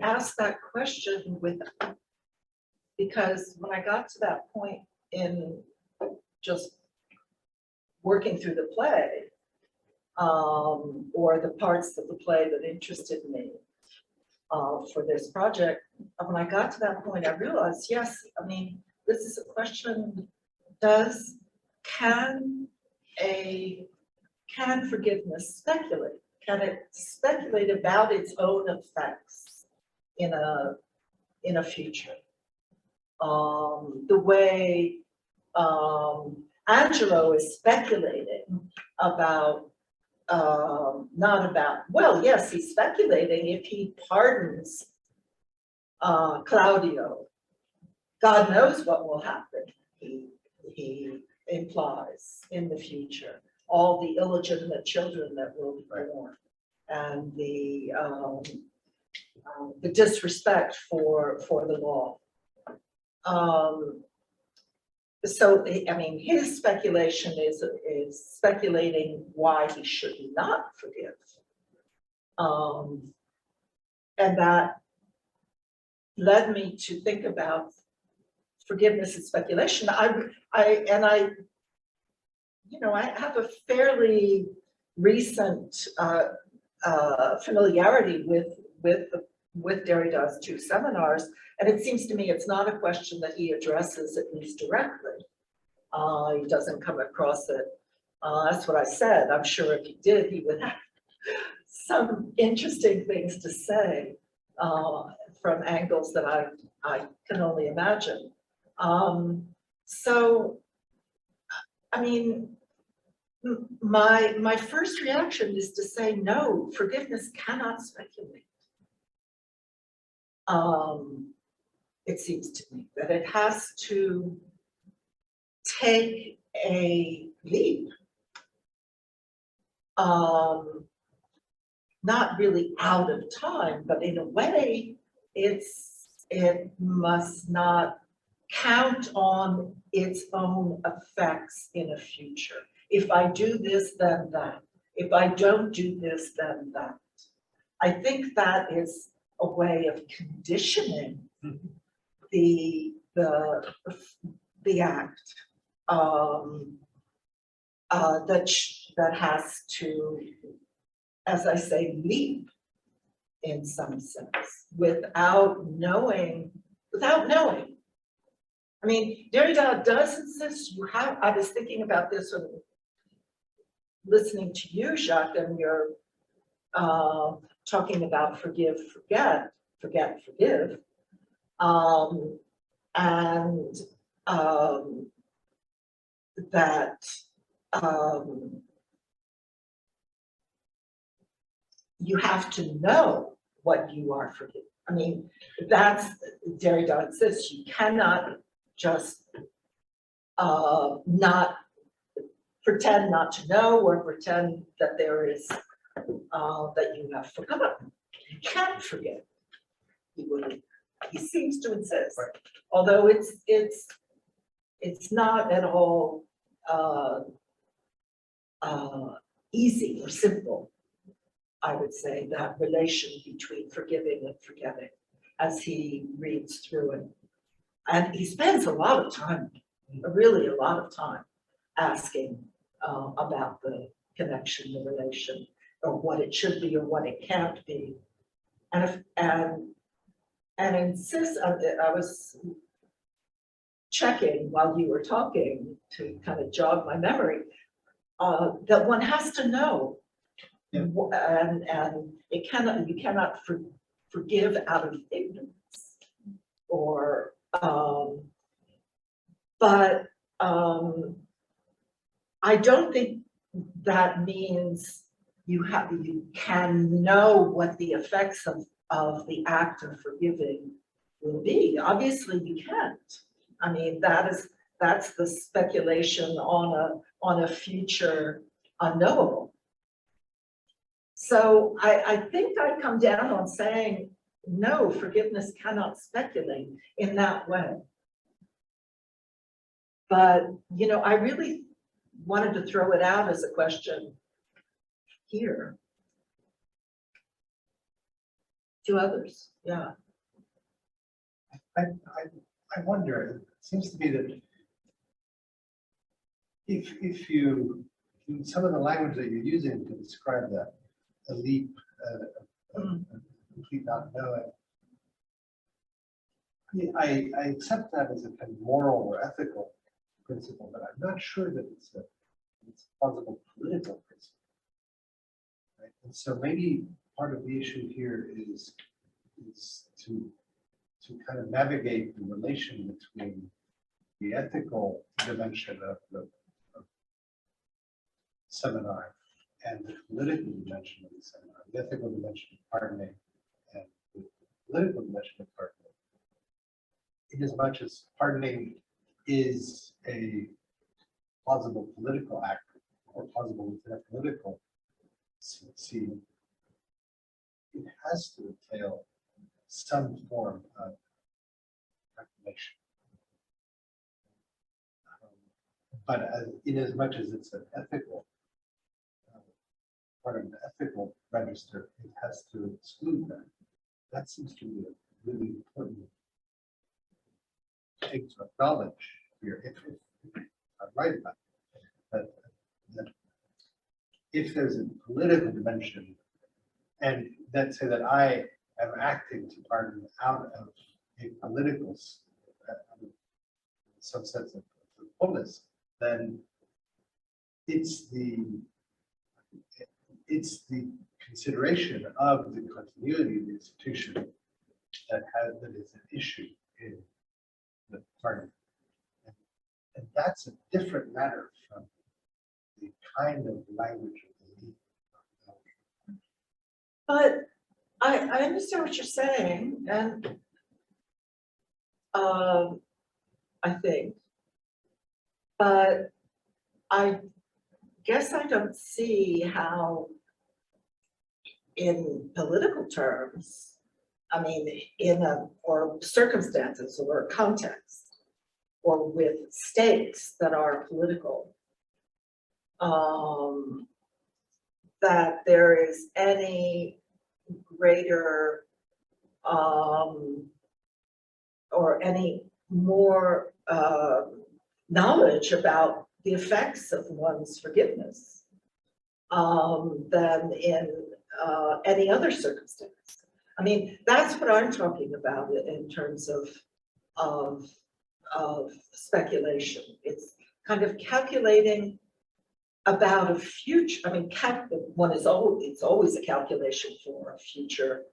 [SPEAKER 2] asked that question because when I got to that point in just working through the play, or the parts of the play that interested me for this project, when I got to that point, I realized, yes, I mean, this is a question: can forgiveness speculate? Can it speculate about its own effects in a future? The way Angelo is speculating about, well, yes, he's speculating if he pardons Claudio, God knows what will happen, he implies, in the future. All the illegitimate children that will be born, and the disrespect for the law. so, I mean, his speculation is speculating why he should not forgive. And that led me to think about forgiveness and speculation. I have a fairly recent familiarity with Derrida's two seminars, and it seems to me it's not a question that he addresses, at least directly. He doesn't come across it. That's what I said. I'm sure if he did, he would have some interesting things to say from angles that I can only imagine. So, I mean, my first reaction is to say, no, forgiveness cannot speculate. It seems to me that it has to take a leap, not really out of time, but in a way, it must not count on its own effects in a future. If I do this, then that. If I don't do this, then that. I think that is a way of conditioning the act that has to, as I say, leap in some sense without knowing. I mean, Derrida does insist you have. I was thinking about this when listening to you, Jacques, and you're talking about forgive, forget, forgive. And that you have to know what you are forgiving. I mean, that's Derrida insists you cannot just not pretend not to know or pretend that there is that you have forgotten. You can't forget. He seems to insist,
[SPEAKER 3] right.
[SPEAKER 2] Although it's not at all easy or simple. I would say that relation between forgiving and forgetting, as he reads through it, and he spends a lot of time, really a lot of time, asking about the connection, the relation, or what it should be or what it can't be, and insists. I was checking while you were talking to kind of jog my memory that one has to know.
[SPEAKER 3] Yeah.
[SPEAKER 2] And you cannot forgive out of ignorance, or but I don't think that means you can know what the effects of the act of forgiving will be. Obviously, you can't. I mean, that's the speculation on a future unknowable. So I think I come down on saying, no, forgiveness cannot speculate in that way. But, I really wanted to throw it out as a question here to others. Yeah.
[SPEAKER 3] I wonder, it seems to be that if you, some of the language that you're using to describe that, a leap, a complete not knowing, I accept that as a kind of moral or ethical principle, but I'm not sure that it's a plausible political principle. Right? And so maybe part of the issue here is to kind of navigate the relation between the ethical dimension of the seminar and the political dimension of the seminar, the ethical dimension of pardoning and the political dimension of pardoning. In as much as pardoning is a plausible political act or plausible within a political scene, it has to entail some form of reclamation. but in as much as it's an ethical, part of the ethical register, it has to exclude that. That seems to be a really important thing to acknowledge here, if I'm right about it. That if there's a political dimension, and let's say that I am acting to pardon out of a political, some sense of fullness, then it's the consideration of the continuity of the institution that is an issue in the pardon. And that's a different matter from the kind of language of the league.
[SPEAKER 2] But I understand what you're saying, and I think, but I guess I don't see how, in political terms, I mean, or circumstances or context, or with stakes that are political, that there is any greater or any more knowledge about the effects of one's forgiveness than in any other circumstance. I mean, that's what I'm talking about in terms of speculation. It's kind of calculating about a future. I mean, it's always a calculation for a future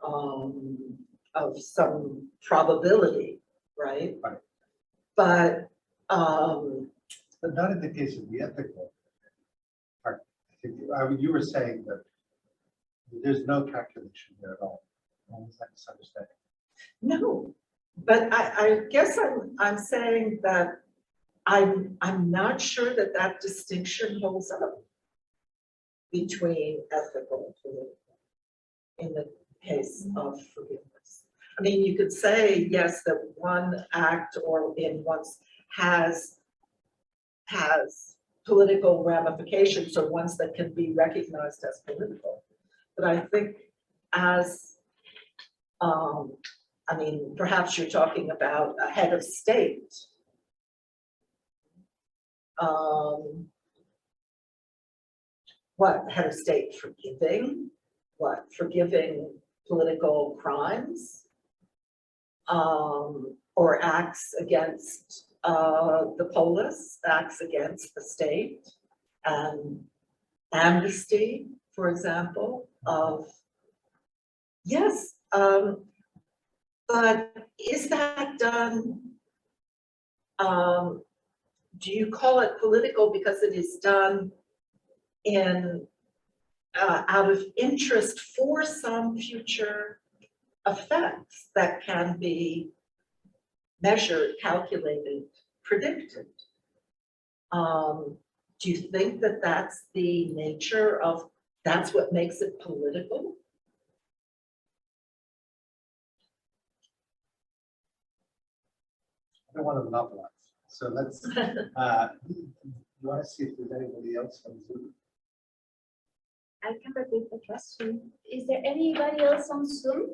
[SPEAKER 2] of some probability, right?
[SPEAKER 3] Right.
[SPEAKER 2] But
[SPEAKER 3] not in the case of the ethical part. I think you were saying that there's no calculation there at all. What was that misunderstanding?
[SPEAKER 2] no, but I guess I'm saying that I'm not sure that that distinction holds up between ethical and political in the case of forgiveness. I mean, you could say, yes, that one act or in one's has political ramifications, or ones that can be recognized as political. But I think as, I mean, perhaps you're talking about a head of state. What, head of state forgiving? What, forgiving political crimes? Or acts against the polis, acts against the state, and amnesty, for example, of, yes, but is that done, do you call it political because it is done in out of interest for some future effects that can be measured, calculated, predicted? Do you think that that's the nature of, that's what makes it political?
[SPEAKER 3] I don't want to monopolize. So let's, you want to see if there's anybody else on Zoom?
[SPEAKER 1] I can repeat the question. Is there anybody else on Zoom?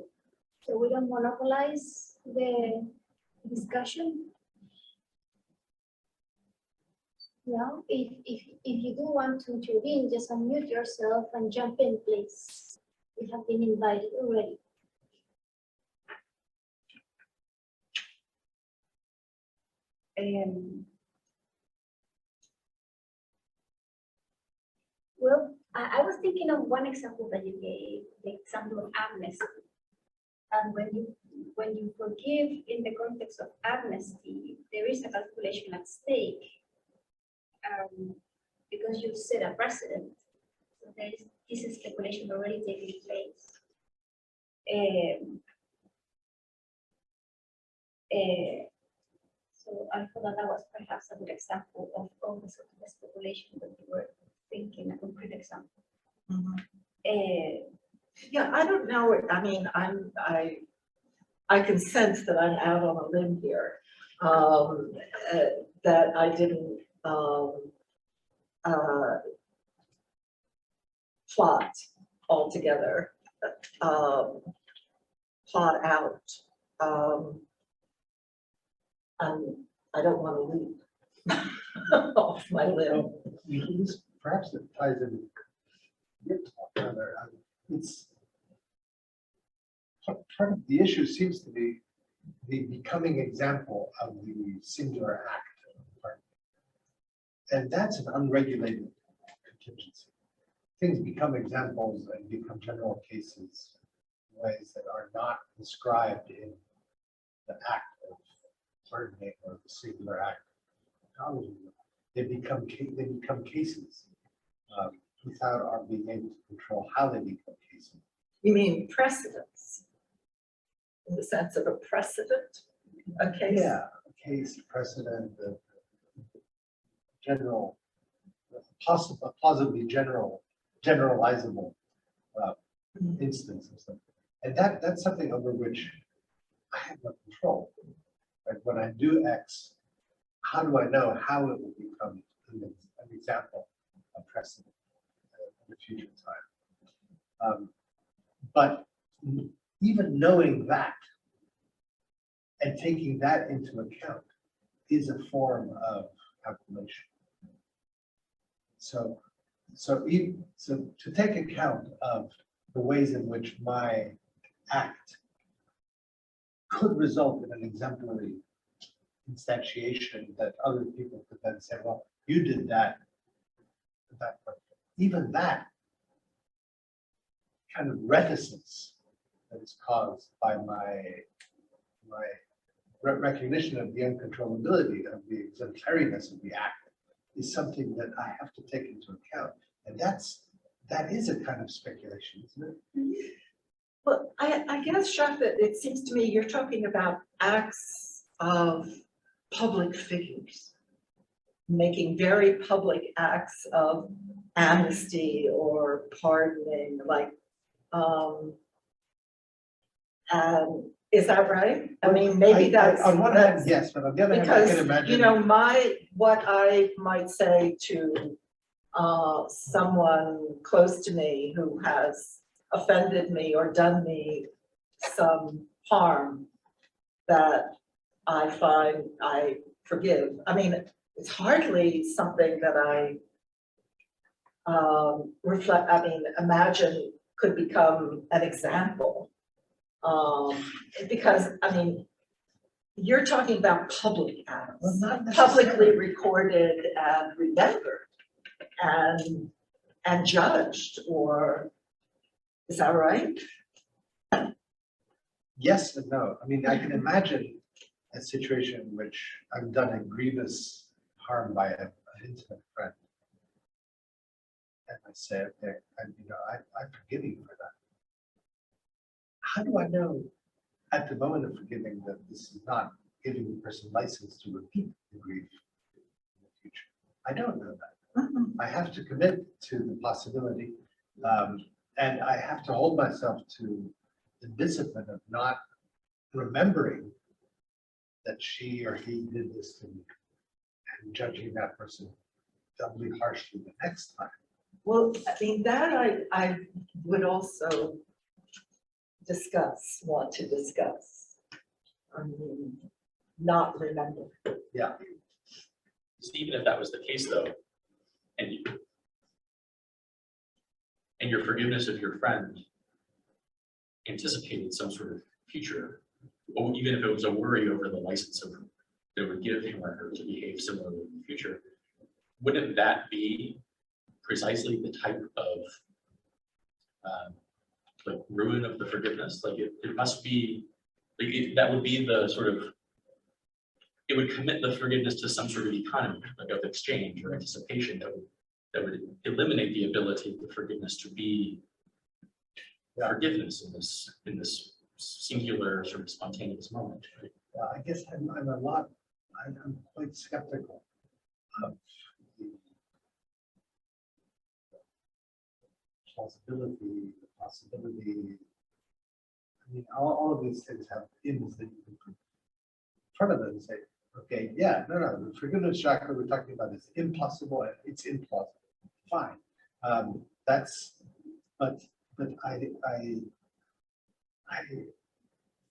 [SPEAKER 1] So we don't monopolize the discussion? No, if you do want to intervene, just unmute yourself and jump in, please. You have been invited already. Well, I was thinking of one example that you gave, the example of amnesty. And when you forgive in the context of amnesty, there is a calculation at stake, because you set a precedent. So this is speculation already taking place. So I thought that was perhaps a good example of all the sort of speculation that you were thinking, a concrete example.
[SPEAKER 2] Yeah, I don't know. I mean, I can sense that I'm out on a limb here, that I didn't um, plot altogether, plot out. I don't want to leap off my limb.
[SPEAKER 3] Perhaps it ties in your talk rather. It's part of the issue seems to be the becoming example of the singular act. And that's an unregulated contingency. Things become examples and become general cases in ways that are not described in the act of pardoning or the singular act of acknowledging them. They become cases without our being able to control how they become cases.
[SPEAKER 2] You mean precedents? In the sense of a precedent? A case?
[SPEAKER 3] Yeah, a case, precedent, the general, plausibly generalizable instance of something. And that's something over which I have no control. Like when I do X, how do I know how it will become an example of precedent in a future time? But even knowing that and taking that into account is a form of calculation. So to take account of the ways in which my act could result in an exemplary instantiation that other people could then say, well, you did that. Even that kind of reticence that is caused by my recognition of the uncontrollability of the exemplariness of the act is something that I have to take into account. And that is a kind of speculation, isn't it?
[SPEAKER 2] Well, I guess, Jacques, that it seems to me you're talking about acts of public figures, making very public acts of amnesty or pardoning, like, is that right? I mean, maybe that's
[SPEAKER 3] on one hand, yes, but on the other hand, I can imagine.
[SPEAKER 2] You know, what I might say to someone close to me who has offended me or done me some harm that I find I forgive. I mean, it's hardly something that I imagine could become an example. Because, I mean, you're talking about public acts,
[SPEAKER 3] Well, not
[SPEAKER 2] publicly recorded and remembered and judged, or is that right?
[SPEAKER 3] Yes and no. I mean, I can imagine a situation in which I've done a grievous harm by an intimate friend. And I say, okay, I forgive you for that. How do I know at the moment of forgiving that this is not giving the person license to repeat the grief in the future? I don't know that.
[SPEAKER 2] Mm-hmm.
[SPEAKER 3] I have to commit to the possibility, and I have to hold myself to the discipline of not remembering that she or he did this to me and judging that person doubly harshly the next time.
[SPEAKER 2] Well, I mean, that I would also want to discuss. I mean, not remember.
[SPEAKER 3] Yeah.
[SPEAKER 4] So even if that was the case, though, and your forgiveness of your friend anticipated some sort of future, or even if it was a worry over the license of that would give him or her to behave similarly in the future, wouldn't that be precisely the type of like ruin of the forgiveness? Like it must be like that would be the sort of, it would commit the forgiveness to some sort of economy, like of exchange or anticipation that would eliminate the ability of the forgiveness to be forgiveness in this singular sort of spontaneous moment. Right?
[SPEAKER 3] I guess I'm quite skeptical of the plausibility, the possibility. I mean, all of these things have ins that you can put in front of them and say, Okay, yeah, no, the forgiveness chakra we're talking about is impossible, and it's implausible, fine. That's, but I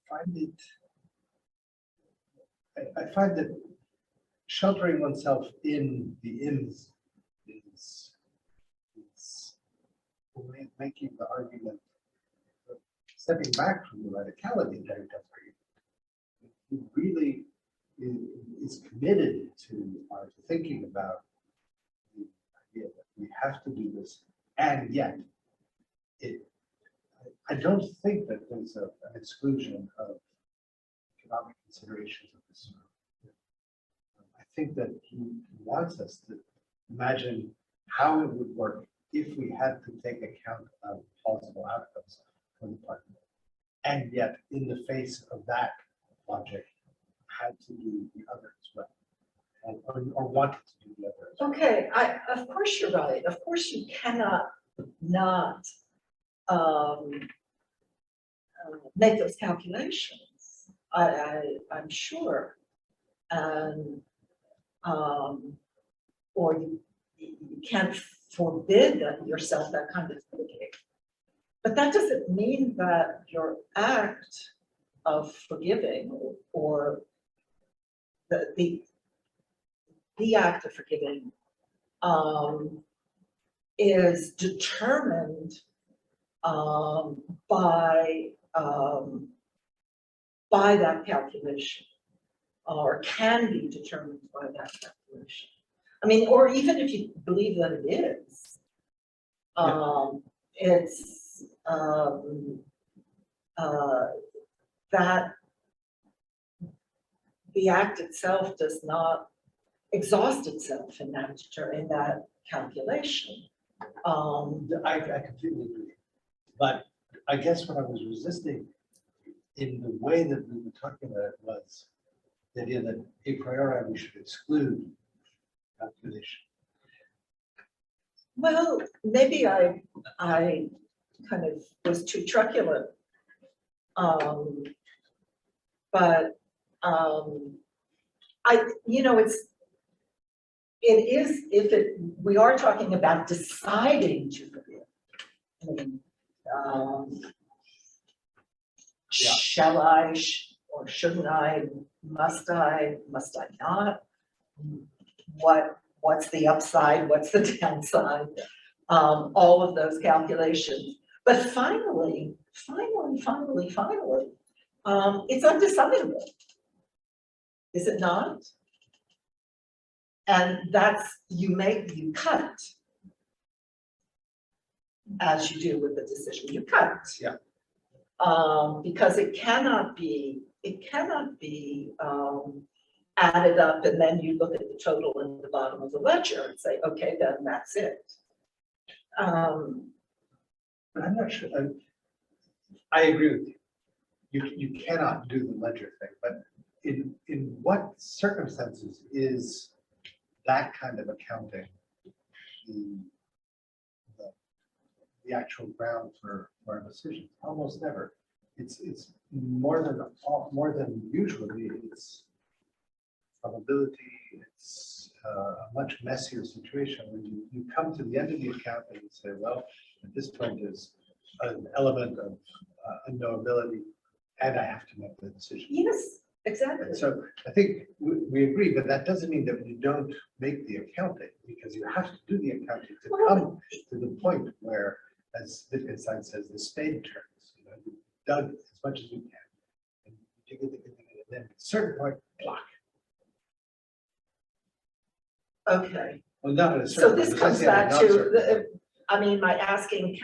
[SPEAKER 3] find it, I find that sheltering oneself in the ins is making the argument, stepping back from the radicality that it does for you. He really is committed to thinking about the idea that we have to do this, and yet I don't think that there's an exclusion of economic considerations of this sort. I think that he wants us to imagine how it would work if we had to take account of plausible outcomes for the partner, and yet in the face of that logic had to do the other as well, or wanted to do the other as well.
[SPEAKER 5] Okay, of course you're right. Of course you cannot not make those calculations. I'm sure, and or you can't forbid yourself that kind of thinking. But that doesn't mean that your act of forgiving or the act of forgiving is determined by that calculation, or can be determined by that calculation. I mean, or even if you believe that it is, it's that the act itself does not exhaust itself in that calculation.
[SPEAKER 3] I completely agree, but I guess what I was resisting in the way that we were talking about it was the idea that a priori we should exclude calculation.
[SPEAKER 5] Well, maybe I kind of was too truculent, but we are talking about deciding to forgive. I mean, shall I, or shouldn't I, must I not? What's the upside, what's the downside? All of those calculations. But finally, it's undecidable. Is it not? And that's, you cut, as you do with the decision, you cut.
[SPEAKER 3] Yeah.
[SPEAKER 5] Because it cannot be added up, and then you look at the total in the bottom of the ledger and say, okay, then that's it.
[SPEAKER 3] But I'm not sure. I agree with you. You cannot do the ledger thing, but in what circumstances is that kind of accounting the actual ground for a decision? Almost never. It's more than usually. It's probability. It's a much messier situation when you come to the end of the account and you say, well, at this point is an element of unknowability, and I have to make the decision.
[SPEAKER 5] Yes, exactly.
[SPEAKER 3] And so I think we agree, but that doesn't mean that we don't make the accounting, because you have to do the accounting to come to the point where, as Wittgenstein says, the spade turns. You dug as much as you can, and you dig it, and then at a certain point, block.
[SPEAKER 5] Okay.
[SPEAKER 3] Well, not at a
[SPEAKER 5] So
[SPEAKER 3] certain
[SPEAKER 5] this
[SPEAKER 3] point,
[SPEAKER 5] comes
[SPEAKER 3] let's say at a
[SPEAKER 5] back
[SPEAKER 3] not
[SPEAKER 5] to
[SPEAKER 3] certain point.
[SPEAKER 5] I mean, my asking,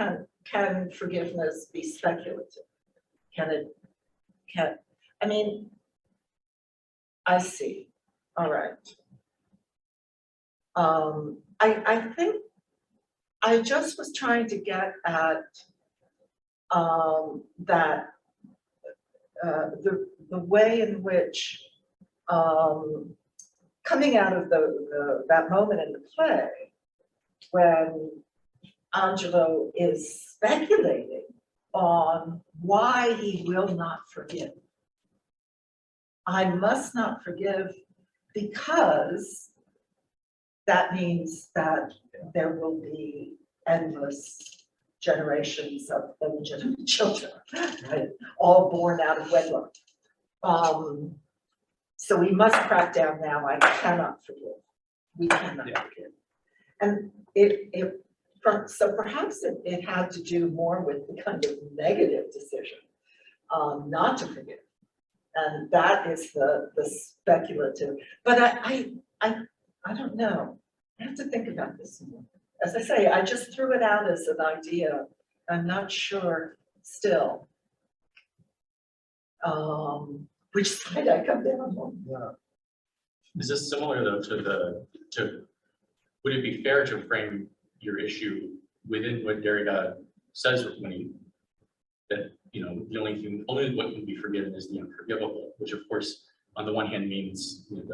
[SPEAKER 5] can forgiveness be speculative? I mean, I see. All right. I think I just was trying to get at that the way in which coming out of that moment in the play when Angelo is speculating on why he will not forgive. I must not forgive because that means that there will be endless generations of illegitimate children, right? All born out of wedlock. So we must crack down now. I cannot forgive. We cannot forgive. And so perhaps it had to do more with the kind of negative decision not to forgive. And that is the speculative. But I don't know. I have to think about this more. As I say, I just threw it out as an idea. I'm not sure still which side I come down on.
[SPEAKER 3] Yeah.
[SPEAKER 4] Is this similar though to would it be fair to frame your issue within what Derrida says when he, that, you know, the only what can be forgiven is the unforgivable, which of course, on the one hand means, you know,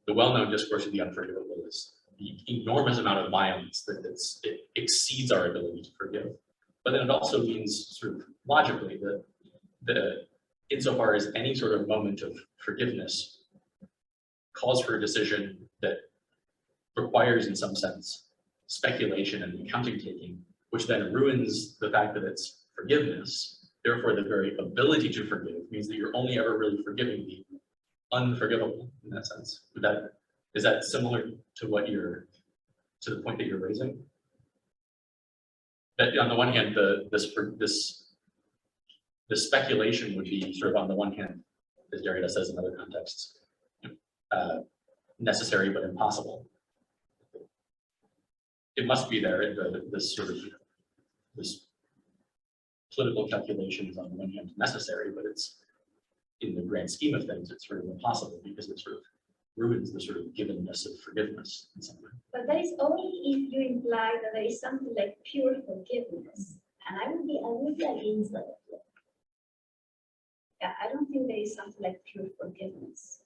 [SPEAKER 4] the well-known discourse of the unforgivable is the enormous amount of violence that it exceeds our ability to forgive. But then it also means sort of logically that insofar as any sort of moment of forgiveness calls for a decision that requires in some sense speculation and accounting taking, which then ruins the fact that it's forgiveness. Therefore, the very ability to forgive means that you're only ever really forgiving the unforgivable in that sense. Is that similar to what to the point that you're raising? That on the one hand, the speculation would be sort of on the one hand, as Derrida says in other contexts, necessary but impossible. It must be there. This political calculation is on the one hand necessary, but it's in the grand scheme of things, it's sort of impossible because it sort of ruins the sort of givenness of forgiveness in some way.
[SPEAKER 1] But that is only if you imply that there is something like pure forgiveness, and I would be against that. Yeah, I don't think there is something like pure forgiveness.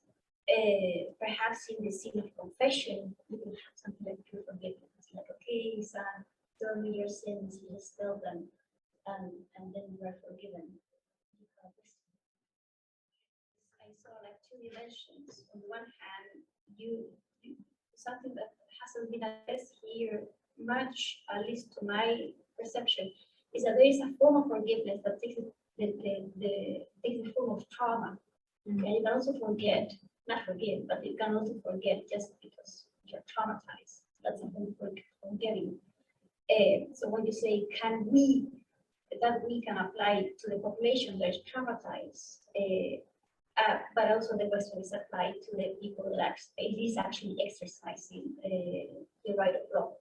[SPEAKER 1] Perhaps in the scene of confession, you can have something like pure forgiveness, like, okay, son, tell me your sins, you just tell them, and then you are forgiven. I saw like two dimensions. On the one hand, something that hasn't been addressed here much, at least to my perception, is that there is a form of forgiveness that takes the form of trauma. Okay, you can also forget, not forgive, but you can also forget just because you're traumatized. That's a form of forgetting. So when you say, can we can apply to the population that is traumatized, but also the question is applied to the people that is actually exercising the right of law.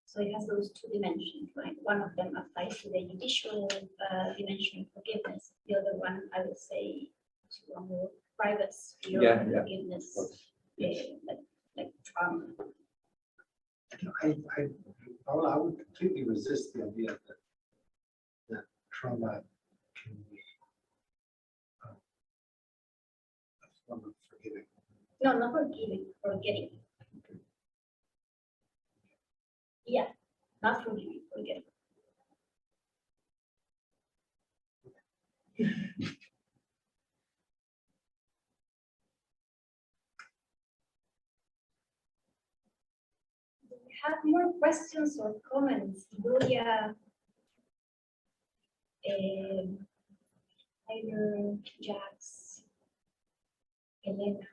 [SPEAKER 1] So it has those two dimensions, right? One of them applies to the judicial dimension of forgiveness. The other one, I would say, to a more private sphere of forgiveness, like trauma.
[SPEAKER 3] Paula, I would completely resist the idea that trauma can be a form of forgiving.
[SPEAKER 1] No, not forgiving, forgetting. Yeah, not forgiving, forgetting. Do we have more questions or comments? Julia, Tyler, Jacques, Elena.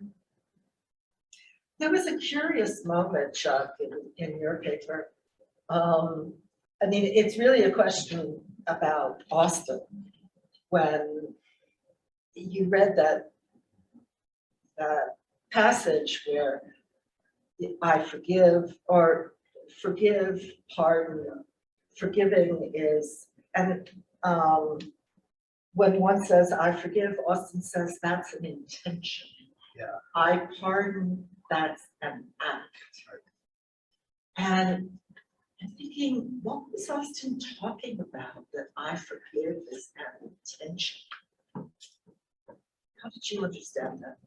[SPEAKER 5] There was a curious moment, Chuck, in your paper. I mean, it's really a question about Austin. When you read that passage where I forgive, or forgive, pardon, forgiving is, and when one says I forgive, Austin says that's an intention.
[SPEAKER 3] Yeah.
[SPEAKER 5] I pardon, that's an act. And I'm thinking, what was Austin talking about that I forgive is an intention? How did you understand that?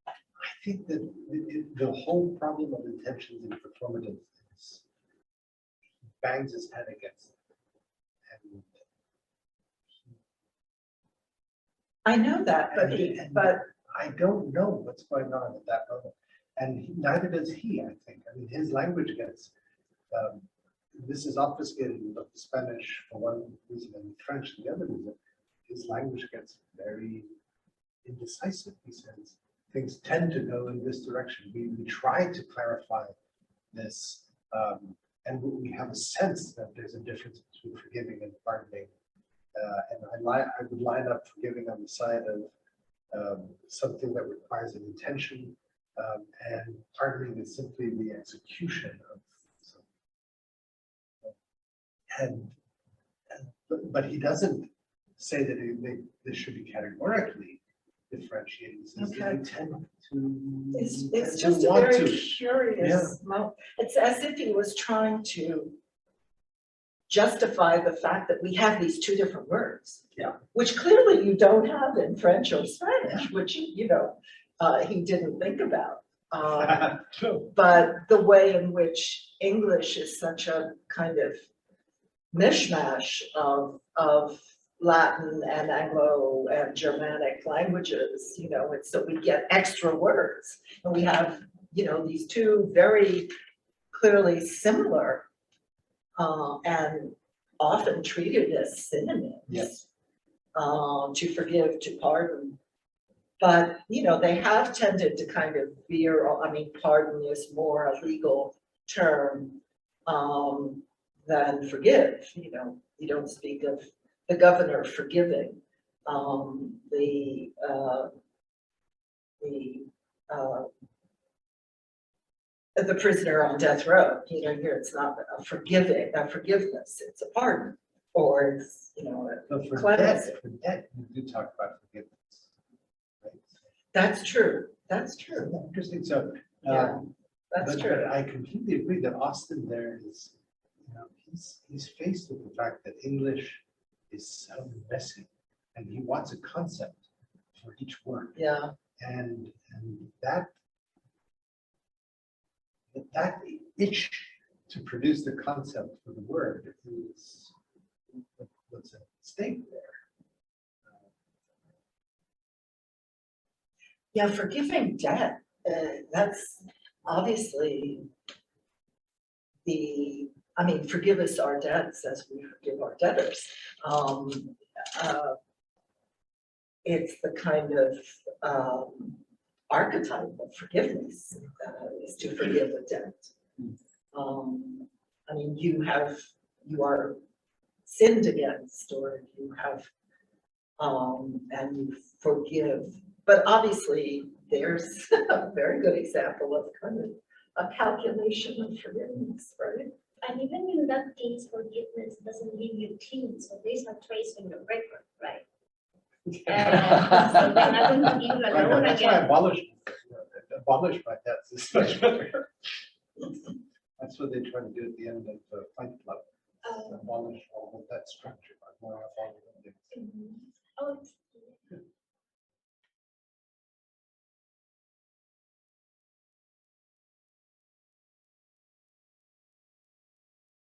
[SPEAKER 3] I think that the whole problem of intentions and performative is he bangs his head against it. And
[SPEAKER 5] I know that,
[SPEAKER 3] And-
[SPEAKER 5] but
[SPEAKER 3] I don't know what's going on at that level, and neither does he, I think. I mean, his language gets, this is obfuscated in the Spanish for one reason and French the other reason. His language gets very indecisive. He says things tend to go in this direction. We try to clarify this, and we have a sense that there's a difference between forgiving and pardoning. And I would line up forgiving on the side of something that requires an intention, and pardoning is simply the execution of something. But he doesn't say that they should be categorically differentiated. He says that we tend to.
[SPEAKER 5] it's
[SPEAKER 3] tend
[SPEAKER 5] just
[SPEAKER 3] to
[SPEAKER 5] a
[SPEAKER 3] want
[SPEAKER 5] very
[SPEAKER 3] to.
[SPEAKER 5] curious moment. It's as if he was trying to justify the fact that we have these two different words.
[SPEAKER 3] Yeah.
[SPEAKER 5] Which clearly you don't have in French or Spanish, which, he didn't think about. But the way in which English is such a kind of mishmash of Latin and Anglo and Germanic languages, it's so we get extra words. And we have, these two very clearly similar and often treated as synonyms.
[SPEAKER 3] Yes.
[SPEAKER 5] To forgive, to pardon. But, they have tended to kind of veer, pardon is more a legal term than forgive, you don't speak of the governor forgiving the prisoner on death row. Here it's not a forgiveness, it's a pardon, or it's,
[SPEAKER 3] But for
[SPEAKER 5] clemency.
[SPEAKER 3] debt, we do talk about forgiveness. Right?
[SPEAKER 5] That's true, that's true,
[SPEAKER 3] Interesting, so.
[SPEAKER 5] Yeah, that's
[SPEAKER 3] but
[SPEAKER 5] true.
[SPEAKER 3] I completely agree that Austin there is, he's faced with the fact that English is so messy, and he wants a concept for each word.
[SPEAKER 5] Yeah,
[SPEAKER 3] And that itch to produce the concept for the word is what's at stake there.
[SPEAKER 5] yeah, forgiving debt, that's obviously forgive us our debts as we forgive our debtors. It's the kind of archetype of forgiveness, is to forgive a debt. You are sinned against, or you have, and you forgive. But obviously, there's a very good example of kind of a calculation of forgiveness, right?
[SPEAKER 1] And even in that case, forgiveness doesn't leave you clean, so there's no trace in your record, right? So they're not going to give you a loan
[SPEAKER 3] That's why
[SPEAKER 1] again.
[SPEAKER 3] abolish my debts is much better. That's what they try to do at the end of the Fight Club. Abolish all of that structure.
[SPEAKER 1] Oh,